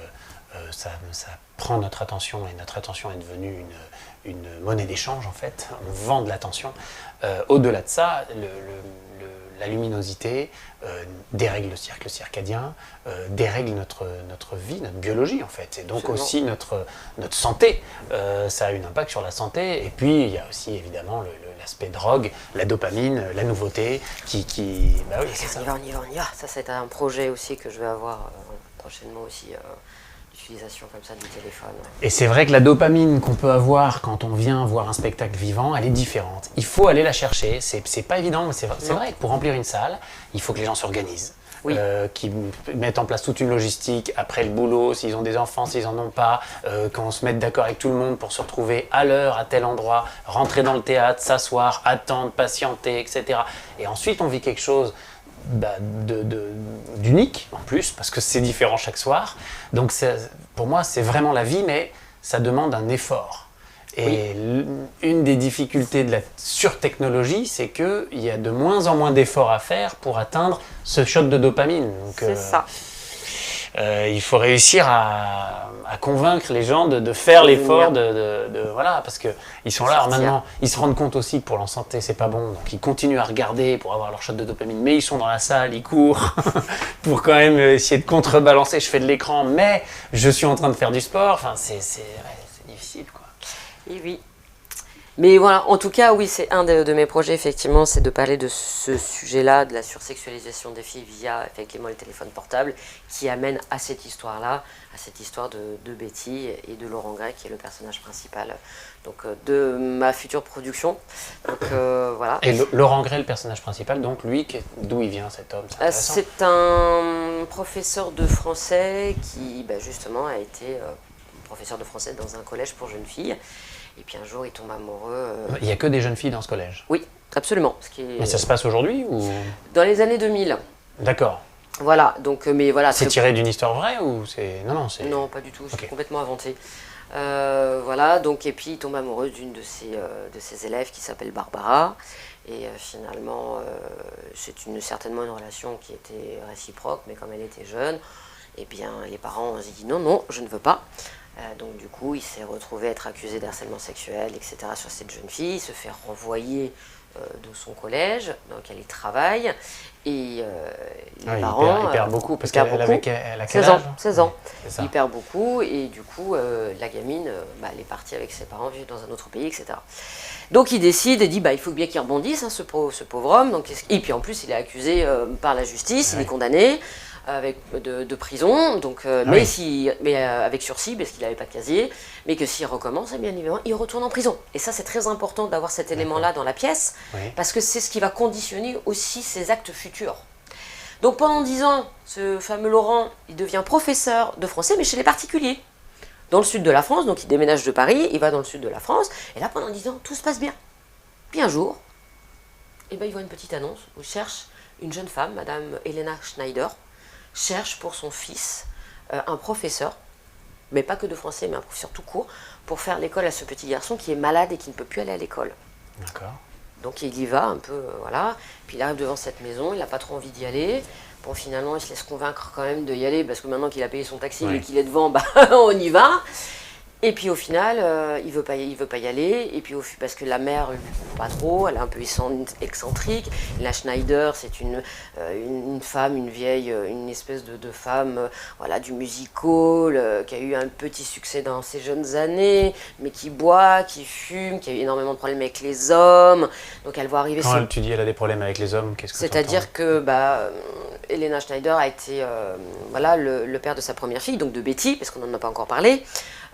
ça prend notre attention, et notre attention est devenue une monnaie d'échange, en fait, on vend de l'attention. Au-delà de ça, la luminosité dérègle le cercle circadien, dérègle notre vie, notre biologie, en fait, et donc aussi notre santé. Ça a un impact sur la santé, et puis il y a aussi évidemment l'aspect drogue, la dopamine, la nouveauté, qui c'est ça. On y va. Ça, c'est un projet aussi que je vais avoir prochainement aussi, d'utilisation comme ça du téléphone. Et c'est vrai que la dopamine qu'on peut avoir quand on vient voir un spectacle vivant, elle est différente. Il faut aller la chercher. C'est pas évident, mais c'est vrai que pour remplir une salle, il faut que les gens s'organisent. Oui. Qui mettent en place toute une logistique après le boulot, s'ils ont des enfants, s'ils en ont pas, qu'on se mette d'accord avec tout le monde pour se retrouver à l'heure, à tel endroit, rentrer dans le théâtre, s'asseoir, attendre, patienter, etc. Et ensuite, on vit quelque chose d'unique en plus, parce que c'est différent chaque soir. Donc pour moi, c'est vraiment la vie, mais ça demande un effort. Et une des difficultés de la surtechnologie, c'est qu'il y a de moins en moins d'efforts à faire pour atteindre ce shot de dopamine. C'est ça. Il faut réussir à convaincre les gens de faire l'effort, voilà, parce qu'ils sont là. Alors maintenant, ils se rendent compte aussi que pour leur santé, c'est pas bon. Donc ils continuent à regarder pour avoir leur shot de dopamine, mais ils sont dans la salle, ils courent pour quand même essayer de contrebalancer. Je fais de l'écran, mais je suis en train de faire du sport. Enfin, c'est difficile, quoi. Et oui. Mais voilà, en tout cas, oui, c'est un de mes projets, effectivement, c'est de parler de ce sujet-là, de la sursexualisation des filles via, effectivement, les téléphones portables, qui amène à cette histoire-là, à cette histoire de Betty et de Laurent Gray, qui est le personnage principal donc, de ma future production. Donc, voilà. Et Laurent Gray, le personnage principal, donc lui, d'où il vient cet homme? C'est un professeur de français qui, justement, a été professeur de français dans un collège pour jeunes filles. Et puis un jour, il tombe amoureux. Il n'y a que des jeunes filles dans ce collège? Oui, absolument. Mais ça se passe aujourd'hui ou... Dans les années 2000. D'accord. Voilà, donc, mais voilà. C'est tiré d'une histoire vraie ou c'est... Non, pas du tout, c'est complètement inventé. Voilà, donc, et puis il tombe amoureux d'une de ses élèves qui s'appelle Barbara. Et finalement, c'est certainement une relation qui était réciproque, mais comme elle était jeune, eh bien, les parents ont dit non, je ne veux pas. Donc du coup, il s'est retrouvé être accusé d'harcèlement sexuel, etc. sur cette jeune fille. Il se fait renvoyer de son collège, dans lequel il travaille. Et les parents... Il perd beaucoup, parce qu'elle a quel 16 ans, âge? 16 ans. C'est Il perd beaucoup, et du coup, la gamine, elle est partie avec ses parents, vivre dans un autre pays, etc. Donc il décide et dit, il faut bien qu'il rebondisse, hein, ce pauvre homme. Donc, et puis en plus, il est accusé par la justice, il est condamné de prison, donc, mais avec sursis, parce qu'il n'avait pas de casier, mais que s'il recommence, bien évidemment, il retourne en prison. Et ça, c'est très important d'avoir cet élément-là dans la pièce, parce que c'est ce qui va conditionner aussi ses actes futurs. Donc pendant 10 ans, ce fameux Laurent, il devient professeur de français, mais chez les particuliers, dans le sud de la France. Donc il déménage de Paris, il va dans le sud de la France, et là, pendant 10 ans, tout se passe bien. Puis un jour, il voit une petite annonce où il cherche une jeune femme, Madame Elena Schneider, cherche pour son fils un professeur, mais pas que de français, mais un professeur tout court, pour faire l'école à ce petit garçon qui est malade et qui ne peut plus aller à l'école. D'accord. Donc il y va un peu, voilà. Puis il arrive devant cette maison, il n'a pas trop envie d'y aller. Bon, finalement, il se laisse convaincre quand même d'y aller, parce que maintenant qu'il a payé son taxi et qu'il est devant, on y va. Et puis au final, il veut pas y aller, et puis parce que la mère lui plaît pas trop, elle est un peu excentrique. La Schneider, c'est une femme, une vieille, une espèce de femme, voilà, du music-hall, qui a eu un petit succès dans ses jeunes années, mais qui boit, qui fume, qui a eu énormément de problèmes avec les hommes. Donc elle voit arriver. Quand tu dis elle a des problèmes avec les hommes, qu'est-ce que c'est-à-dire que Elena Schneider a été le père de sa première fille, donc de Betty, parce qu'on n'en a pas encore parlé.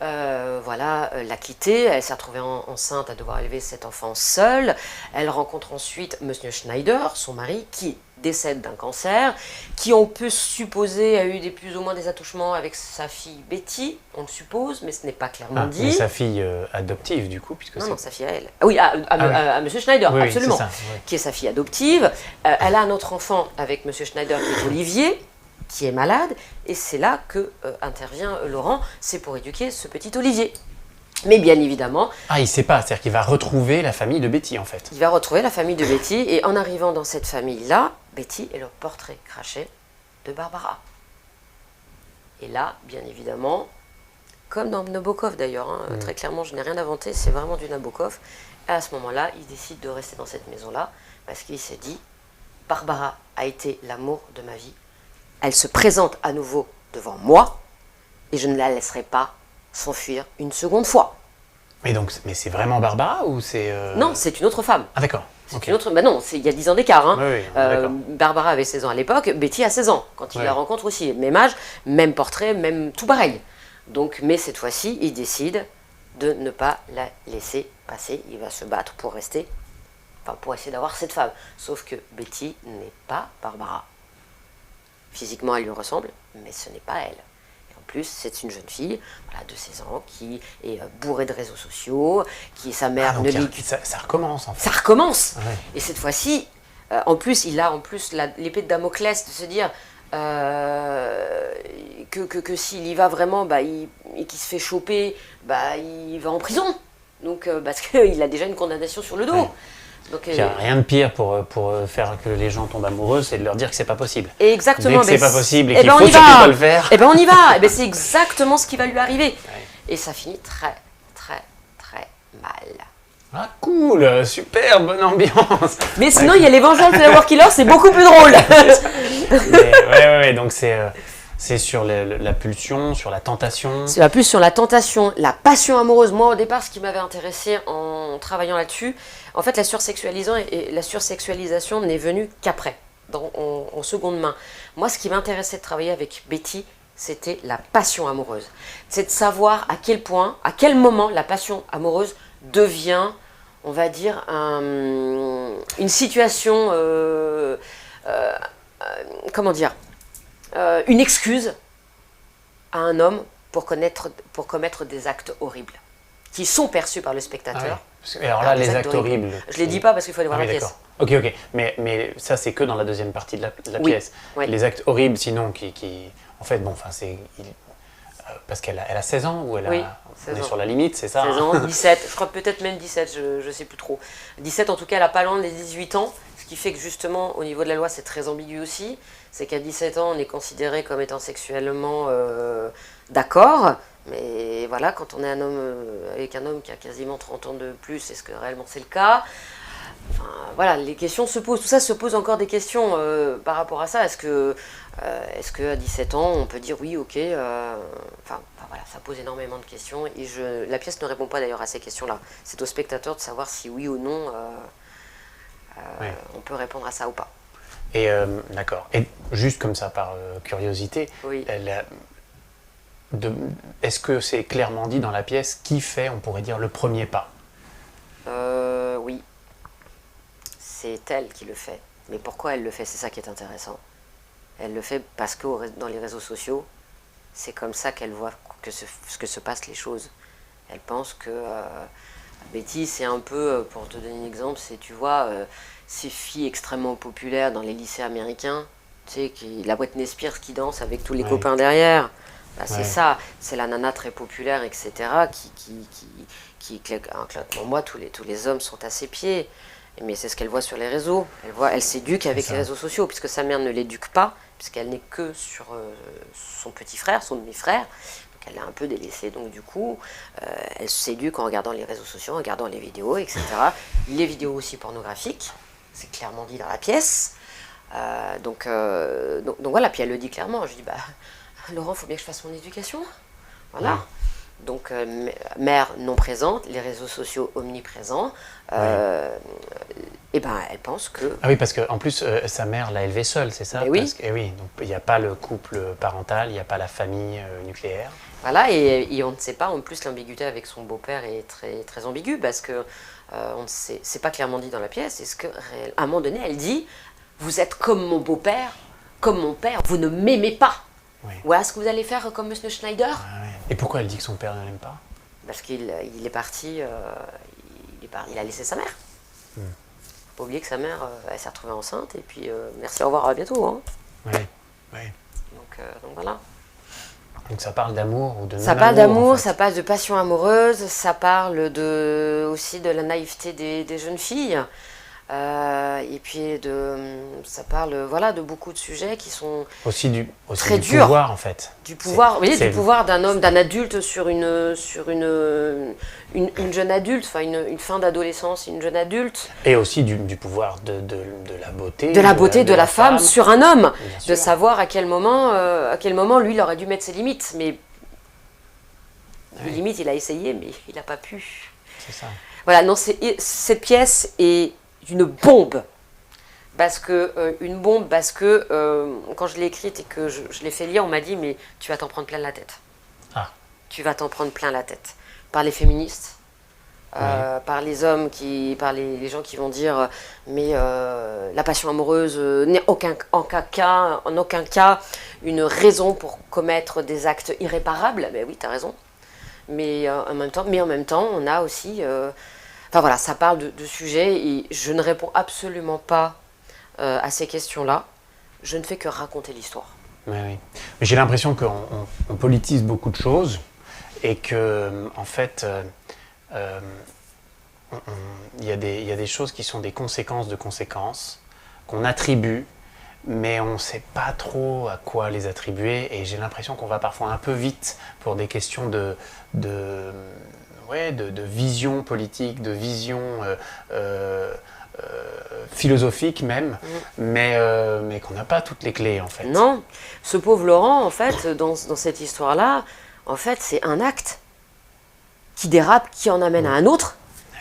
L'a quittée, elle s'est retrouvée enceinte à devoir élever cet enfant seule. Elle rencontre ensuite Monsieur Schneider, son mari, qui décède d'un cancer, qui on peut supposer a eu plus ou moins des attouchements avec sa fille Betty, on le suppose, mais ce n'est pas clairement dit. Mais sa fille adoptive du coup, puisque non, sa fille à elle. Oui, à Monsieur Schneider, oui, absolument, ça, qui est sa fille adoptive. Elle a un autre enfant avec Monsieur Schneider qui est Olivier, qui est malade, et c'est là que intervient Laurent, c'est pour éduquer ce petit Olivier. Mais bien évidemment... il ne sait pas, c'est-à-dire qu'il va retrouver la famille de Betty en fait. Il va retrouver la famille de Betty, et en arrivant dans cette famille-là, Betty est le portrait craché de Barbara. Et là, bien évidemment, comme dans Nabokov d'ailleurs, très clairement, je n'ai rien inventé, c'est vraiment du Nabokov. Et à ce moment-là, il décide de rester dans cette maison-là, parce qu'il s'est dit, Barbara a été l'amour de ma vie. Elle se présente à nouveau devant moi, et je ne la laisserai pas s'enfuir une seconde fois. Mais c'est vraiment Barbara ou c'est... Non, c'est une autre femme. Ah d'accord. C'est une autre... non, il y a 10 ans d'écart. Oui, Barbara avait 16 ans à l'époque, Betty a 16 ans, quand il la rencontre aussi. Même âge, même portrait, même tout pareil. Donc, mais cette fois-ci, il décide de ne pas la laisser passer. Il va se battre pour rester, enfin pour essayer d'avoir cette femme. Sauf que Betty n'est pas Barbara. Physiquement, elle lui ressemble, mais ce n'est pas elle. Et en plus, c'est une jeune fille, voilà, de 16 ans, qui est bourrée de réseaux sociaux, qui sa mère ne lit... Ça recommence en fait. Ça recommence. Ouais. Et cette fois-ci, en plus, il a l'épée de Damoclès de se dire que s'il y va vraiment, et qu'il se fait choper, il va en prison. Donc, parce qu'il a déjà une condamnation sur le dos. Ouais. Donc, Il n'y a rien de pire pour faire que les gens tombent amoureux, c'est de leur dire que c'est pas possible. Exactement. Dès que c'est pas possible et eh qu'il ben, faut surtout pas le faire. Eh ben on y va. Eh ben, c'est exactement ce qui va lui arriver. Ouais. Et ça finit très, très, très mal. Ah cool, super, bonne ambiance. Mais sinon, il y a les Vengeances de la War Killer, c'est beaucoup plus drôle. Donc c'est sur la pulsion, sur la tentation. C'est plus sur la tentation, la passion amoureuse. Moi, au départ, ce qui m'avait intéressé en travaillant là-dessus, en fait, la sursexualisation n'est venue qu'après, en seconde main. Moi, ce qui m'intéressait de travailler avec Betty, c'était la passion amoureuse. C'est de savoir à quel point, à quel moment la passion amoureuse devient, on va dire, une situation, comment dire, une excuse à un homme pour commettre des actes horribles, qui sont perçus par le spectateur. Et alors là, les actes horribles. Je ne les dis pas parce qu'il faut aller voir la pièce. Ok. Mais ça, c'est que dans la deuxième partie de la pièce. Oui. Les actes horribles, sinon, en fait, parce qu'elle a 16 ans ou on est sur la limite, c'est ça 16 ans, 17, je crois peut-être même 17, je ne sais plus trop. 17, en tout cas, elle n'a pas loin des 18 ans, ce qui fait que justement, au niveau de la loi, c'est très ambigu aussi. C'est qu'à 17 ans, on est considéré comme étant sexuellement d'accord. Mais voilà, quand on est avec un homme qui a quasiment 30 ans de plus, est-ce que réellement c'est le cas ? Enfin, voilà, les questions se posent. Tout ça se pose encore des questions par rapport à ça. Est-ce que à 17 ans, on peut dire oui, ok voilà, ça pose énormément de questions. Et la pièce ne répond pas d'ailleurs à ces questions-là. C'est au spectateur de savoir si oui ou non on peut répondre à ça ou pas. Et d'accord. Et juste comme ça, par curiosité, oui. Est-ce que c'est clairement dit dans la pièce qui fait, on pourrait dire, le premier pas ? Oui. C'est elle qui le fait. Mais pourquoi elle le fait ? C'est ça qui est intéressant. Elle le fait parce que dans les réseaux sociaux, c'est comme ça qu'elle voit ce que se passent les choses. Elle pense que Betty, c'est un peu, pour te donner un exemple, c'est, tu vois, ces filles extrêmement populaires dans les lycées américains, tu sais, la Britney Spears qui danse avec tous les copains derrière. C'est ça, c'est la nana très populaire, etc., qui clairement, moi, tous les hommes sont à ses pieds. Mais c'est ce qu'elle voit sur les réseaux. Elle s'éduque avec les réseaux sociaux, puisque sa mère ne l'éduque pas, puisqu'elle n'est que sur son petit frère, son demi-frère. Donc elle l'a un peu délaissé. Donc du coup, elle s'éduque en regardant les réseaux sociaux, en regardant les vidéos, etc. Les vidéos aussi pornographiques, c'est clairement dit dans la pièce. Donc voilà, puis elle le dit clairement. Je dis, Laurent, il faut bien que je fasse mon éducation. Voilà. Ouais. Donc, mère non présente, les réseaux sociaux omniprésents. Et elle pense que... Ah oui, parce qu'en plus, sa mère l'a élevée seule, c'est ça ? Oui. Et oui, donc il n'y a pas le couple parental, il n'y a pas la famille nucléaire. Voilà, et on ne sait pas, en plus, l'ambiguïté avec son beau-père est très, très ambiguë, parce que on ne sait, c'est pas clairement dit dans la pièce. Est-ce qu'à un moment donné, elle dit « Vous êtes comme mon beau-père, comme mon père, vous ne m'aimez pas ». Oui. Ou est-ce que vous allez faire comme M. Schneider ? Et pourquoi elle dit que son père ne l'aime pas ? Parce qu'il est parti, il a laissé sa mère. Faut pas oublier que sa mère, elle s'est retrouvée enceinte, et puis merci, au revoir, à bientôt. Hein. Oui. Donc voilà. Donc ça parle d'amour ou de non-amour ? Ça parle d'amour, en fait. Ça parle de passion amoureuse, ça parle aussi de la naïveté des jeunes filles. Et puis ça parle de beaucoup de sujets qui sont aussi très du durs. Pouvoir en fait. Du pouvoir, du pouvoir d'un homme, d'un adulte sur une jeune adulte, enfin une fin d'adolescence, une jeune adulte. Et aussi du pouvoir de la beauté. De la beauté de la femme sur un homme, de sûr. savoir à quel moment lui il aurait dû mettre ses limites, mais les limites il a essayé mais il n'a pas pu. C'est ça. Voilà, non, cette pièce est une bombe. Parce que quand je l'ai écrite et que je l'ai fait lire, on m'a dit mais tu vas t'en prendre plein la tête. Ah. tu vas t'en prendre plein la tête. Par les féministes, par les hommes, par les gens qui vont dire mais la passion amoureuse n'est en aucun cas une raison pour commettre des actes irréparables. Mais oui, tu as raison. Mais en même temps, on a aussi... Enfin voilà, ça parle de sujets et je ne réponds absolument pas à ces questions-là. Je ne fais que raconter l'histoire. Oui. Mais j'ai l'impression qu'on politise beaucoup de choses et que, en fait, il y a des choses qui sont des conséquences de conséquences, qu'on attribue, mais on ne sait pas trop à quoi les attribuer. Et j'ai l'impression qu'on va parfois un peu vite pour des questions de vision politique, de vision philosophique même, mais qu'on n'a pas toutes les clés en fait. Non, ce pauvre Laurent, en fait, dans cette histoire-là, en fait, c'est un acte qui dérape, qui en amène à un autre,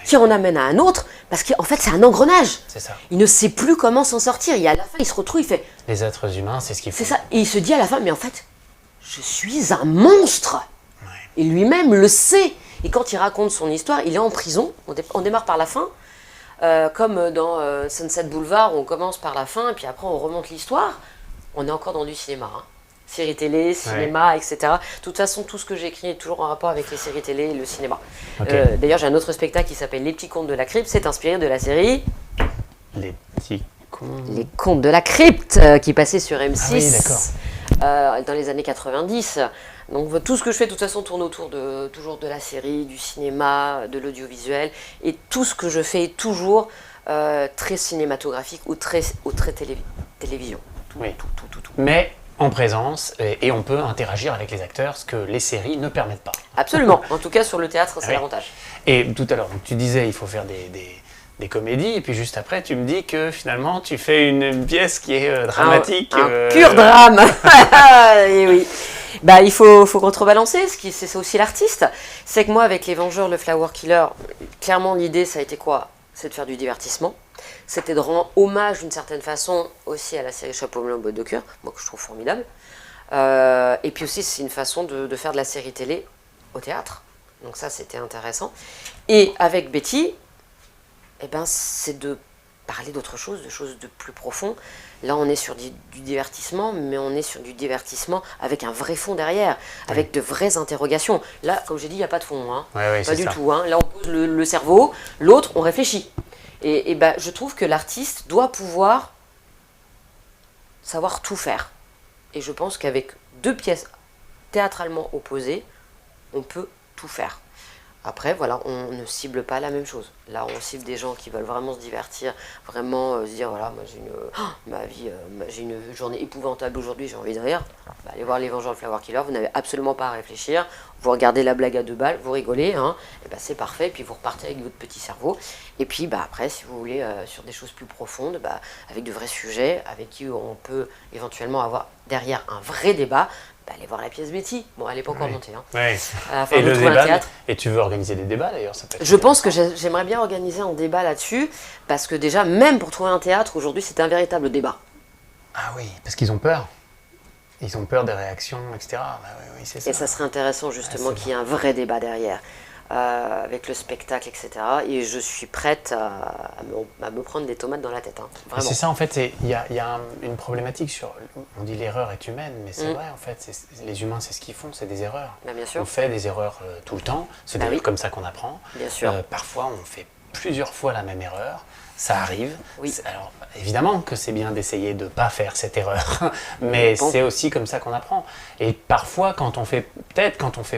qui en amène à un autre, parce qu'en fait, c'est un engrenage. C'est ça. Il ne sait plus comment s'en sortir. Et à la fin, il se retrouve, il fait... Les êtres humains, c'est ce qu'ils font. C'est ça. Et il se dit à la fin, mais en fait, je suis un monstre. Ouais. Et lui-même le sait. Et quand il raconte son histoire, il est en prison. On démarre par la fin. Comme dans Sunset Boulevard, on commence par la fin, et puis après on remonte l'histoire. On est encore dans du cinéma. Séries télé, cinéma, etc. De toute façon, tout ce que j'écris est toujours en rapport avec les séries télé et le cinéma. Okay. D'ailleurs, j'ai un autre spectacle qui s'appelle Les Petits Contes de la Crypte. C'est inspiré de la série... Les Contes de la Crypte, qui passait sur M6 dans les années 90. Donc tout ce que je fais de toute façon tourne autour toujours de la série, du cinéma, de l'audiovisuel, et tout ce que je fais est toujours très cinématographique ou très télévision. Tout. Mais en présence, et on peut interagir avec les acteurs, ce que les séries ne permettent pas. Absolument, en tout cas sur le théâtre c'est l'avantage. Et tout à l'heure, tu disais il faut faire des comédies, et puis juste après tu me dis que finalement tu fais une pièce qui est dramatique. Un pur drame. Et oui. Il faut contrebalancer, c'est aussi l'artiste. C'est que moi, avec Les Vengeurs, le Flower Killer, clairement l'idée, ça a été quoi? C'est de faire du divertissement. C'était de rendre hommage d'une certaine façon aussi à la série Chapeau melon boîte de cœur, moi que je trouve formidable. Et puis aussi, c'est une façon de faire de la série télé au théâtre. Donc ça, c'était intéressant. Et avec Betty, c'est de parler d'autre chose, de choses de plus profond. Là, on est sur du divertissement, mais on est sur du divertissement avec un vrai fond derrière, avec de vraies interrogations. Là, comme j'ai dit, il n'y a pas de fond, pas du tout. Là, on pose le cerveau, l'autre, on réfléchit. Et je trouve que l'artiste doit pouvoir savoir tout faire. Et je pense qu'avec deux pièces théâtralement opposées, on peut tout faire. Après, voilà, on ne cible pas la même chose. Là, on cible des gens qui veulent vraiment se divertir, vraiment se dire, voilà, moi j'ai une journée épouvantable aujourd'hui, j'ai envie de rire. Allez voir Les Vengeurs, le Flower Killer, vous n'avez absolument pas à réfléchir. Vous regardez la blague à 2 balles, vous rigolez, et c'est parfait, et puis vous repartez avec votre petit cerveau. Et puis après, si vous voulez, sur des choses plus profondes, avec de vrais sujets, avec qui on peut éventuellement avoir derrière un vrai débat, allez voir la pièce Betty. Bon, elle n'est pas encore montée. Et le débat, et tu veux organiser des débats d'ailleurs, ça peut être... Je pense que j'aimerais bien organiser un débat là-dessus, parce que déjà, même pour trouver un théâtre, aujourd'hui, c'est un véritable débat. Ah oui, parce qu'ils ont peur. Ils ont peur des réactions, etc. Oui, c'est ça. Et ça serait intéressant justement qu'il y ait un vrai débat derrière, avec le spectacle, etc. Et je suis prête à me prendre des tomates dans la tête. Vraiment. C'est ça, en fait, il y a une problématique sur... On dit l'erreur est humaine, mais c'est vrai, en fait. Les humains, c'est ce qu'ils font, c'est des erreurs. Bien sûr. On fait des erreurs tout le temps. C'est d'ailleurs comme ça qu'on apprend. Bien sûr. Parfois, on fait plusieurs fois la même erreur. Ça arrive. Oui. Alors, évidemment que c'est bien d'essayer de ne pas faire cette erreur, mais c'est aussi comme ça qu'on apprend. Et parfois, quand on fait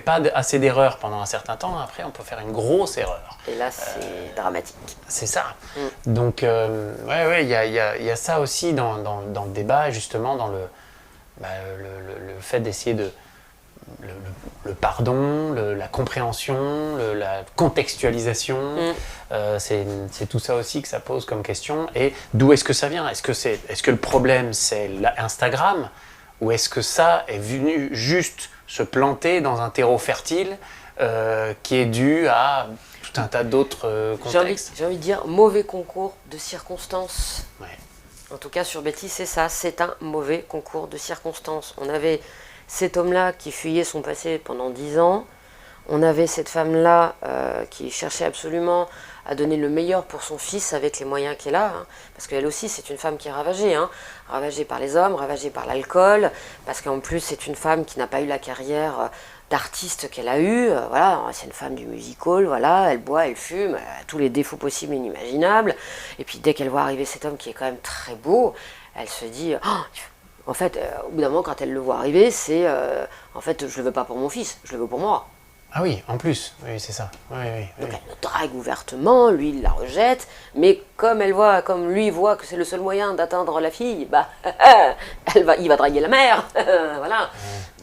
pas assez d'erreurs pendant un certain temps, après, on peut faire une grosse erreur. Et là, c'est dramatique. C'est ça. Donc, il y a ça aussi dans le débat, justement, dans le fait d'essayer de... Le pardon, la compréhension, la contextualisation, c'est tout ça aussi que ça pose comme question. Et d'où est-ce que ça vient? Est-ce que le problème c'est Instagram, ou est-ce que ça est venu juste se planter dans un terreau fertile qui est dû à tout un tas d'autres contextes? J'ai envie de dire mauvais concours de circonstances. Ouais. En tout cas sur Betty, c'est ça, c'est un mauvais concours de circonstances. On avait cet homme-là qui fuyait son passé pendant 10 ans, On avait cette femme-là qui cherchait absolument à donner le meilleur pour son fils avec les moyens qu'elle a, hein, parce qu'elle aussi c'est une femme qui est ravagée, hein, ravagée par les hommes, ravagée par l'alcool, parce qu'en plus c'est une femme qui n'a pas eu la carrière d'artiste qu'elle a eue, voilà, c'est une femme du music-hall, voilà, elle boit, elle fume, elle a tous les défauts possibles et inimaginables, et puis dès qu'elle voit arriver cet homme qui est quand même très beau, elle se dit, oh, en fait, au bout d'un moment quand elle le voit arriver, c'est, en fait je le veux pas pour mon fils, je le veux pour moi. Ah oui, en plus, oui, c'est ça. Oui, oui, Donc oui. elle le drague ouvertement, lui il la rejette, mais comme lui voit que c'est le seul moyen d'atteindre la fille, bah il va draguer la mère, voilà.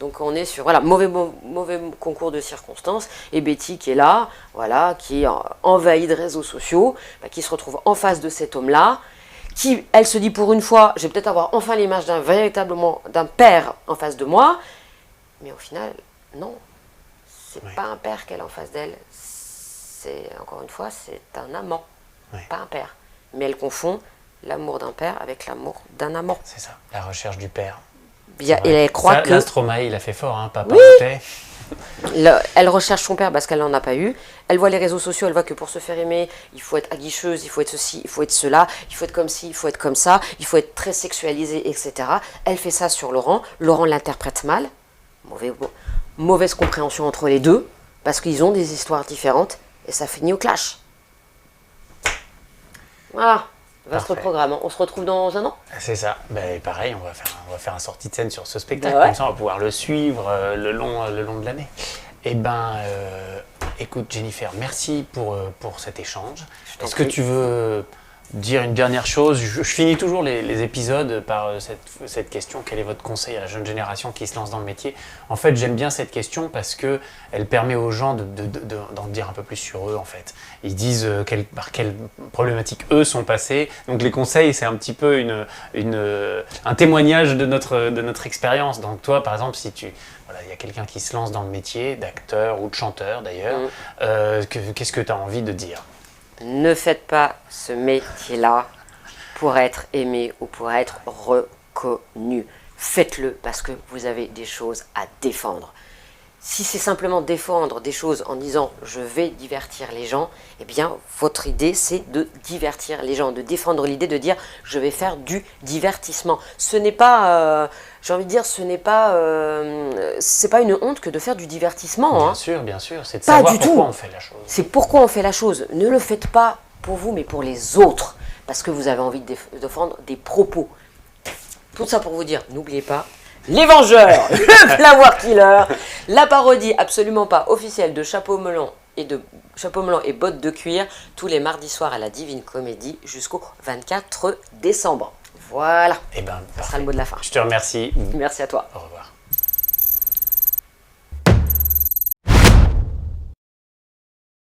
Donc on est sur mauvais concours de circonstances et Betty qui est là, voilà, qui est envahie de réseaux sociaux, bah, qui se retrouve en face de cet homme-là, qui elle se dit pour une fois, je vais peut-être avoir enfin l'image d'un père en face de moi, mais au final non. C'est pas un père qu'elle a en face d'elle, c'est, encore une fois, c'est un amant, pas un père. Mais elle confond l'amour d'un père avec l'amour d'un amant. C'est ça, la recherche du père. Et elle croit que... L'Astromae, il a fait fort, hein, papa. Oui. Elle recherche son père parce qu'elle n'en a pas eu. Elle voit les réseaux sociaux, elle voit que pour se faire aimer, il faut être aguicheuse, il faut être ceci, il faut être cela, il faut être comme ci, il faut être comme ça, il faut être très sexualisé, etc. Elle fait ça sur Laurent. Laurent l'interprète mal. Mauvaise compréhension entre les deux, parce qu'ils ont des histoires différentes, et ça finit au clash. Voilà, vaste Parfait. programme. On se retrouve dans un an. C'est ça. Ben, pareil, on va faire un sortie de scène sur ce spectacle, Ouais. comme ça on va pouvoir le suivre le long de l'année. Eh ben, écoute Jennifer, merci pour cet échange. t'en Est-ce que prie. tu veux dire une dernière chose? Je finis toujours les épisodes par cette question. Quel est votre conseil à la jeune génération qui se lance dans le métier? En fait, j'aime bien cette question parce qu'elle permet aux gens d'en dire un peu plus sur eux, en fait. Ils disent par quelles problématiques eux sont passés. Donc les conseils, c'est un petit peu un témoignage de notre expérience. Donc toi, par exemple, si il y a quelqu'un qui se lance dans le métier d'acteur ou de chanteur d'ailleurs, qu'est-ce que tu as envie de dire? Ne faites pas ce métier-là pour être aimé ou pour être reconnu. Faites-le parce que vous avez des choses à défendre. Si c'est simplement défendre des choses en disant « je vais divertir les gens », eh bien, votre idée, c'est de divertir les gens, de défendre l'idée de dire « je vais faire du divertissement ». Ce n'est pas, j'ai envie de dire, c'est pas une honte que de faire du divertissement. Hein. Bien sûr, c'est de Pas savoir du pourquoi tout. on fait la chose. C'est pourquoi on fait la chose. Ne le faites pas pour vous, mais pour les autres. Parce que vous avez envie de défendre des propos. Tout ça pour vous dire, n'oubliez pas, Les Vengeurs, le Flower Killer, la parodie absolument pas officielle de Chapeau melon et bottes de cuir, tous les mardis soirs à la Divine Comédie jusqu'au 24 décembre. Voilà, Eh ben, ça sera le mot de la fin. je te remercie. Merci à toi. Au revoir.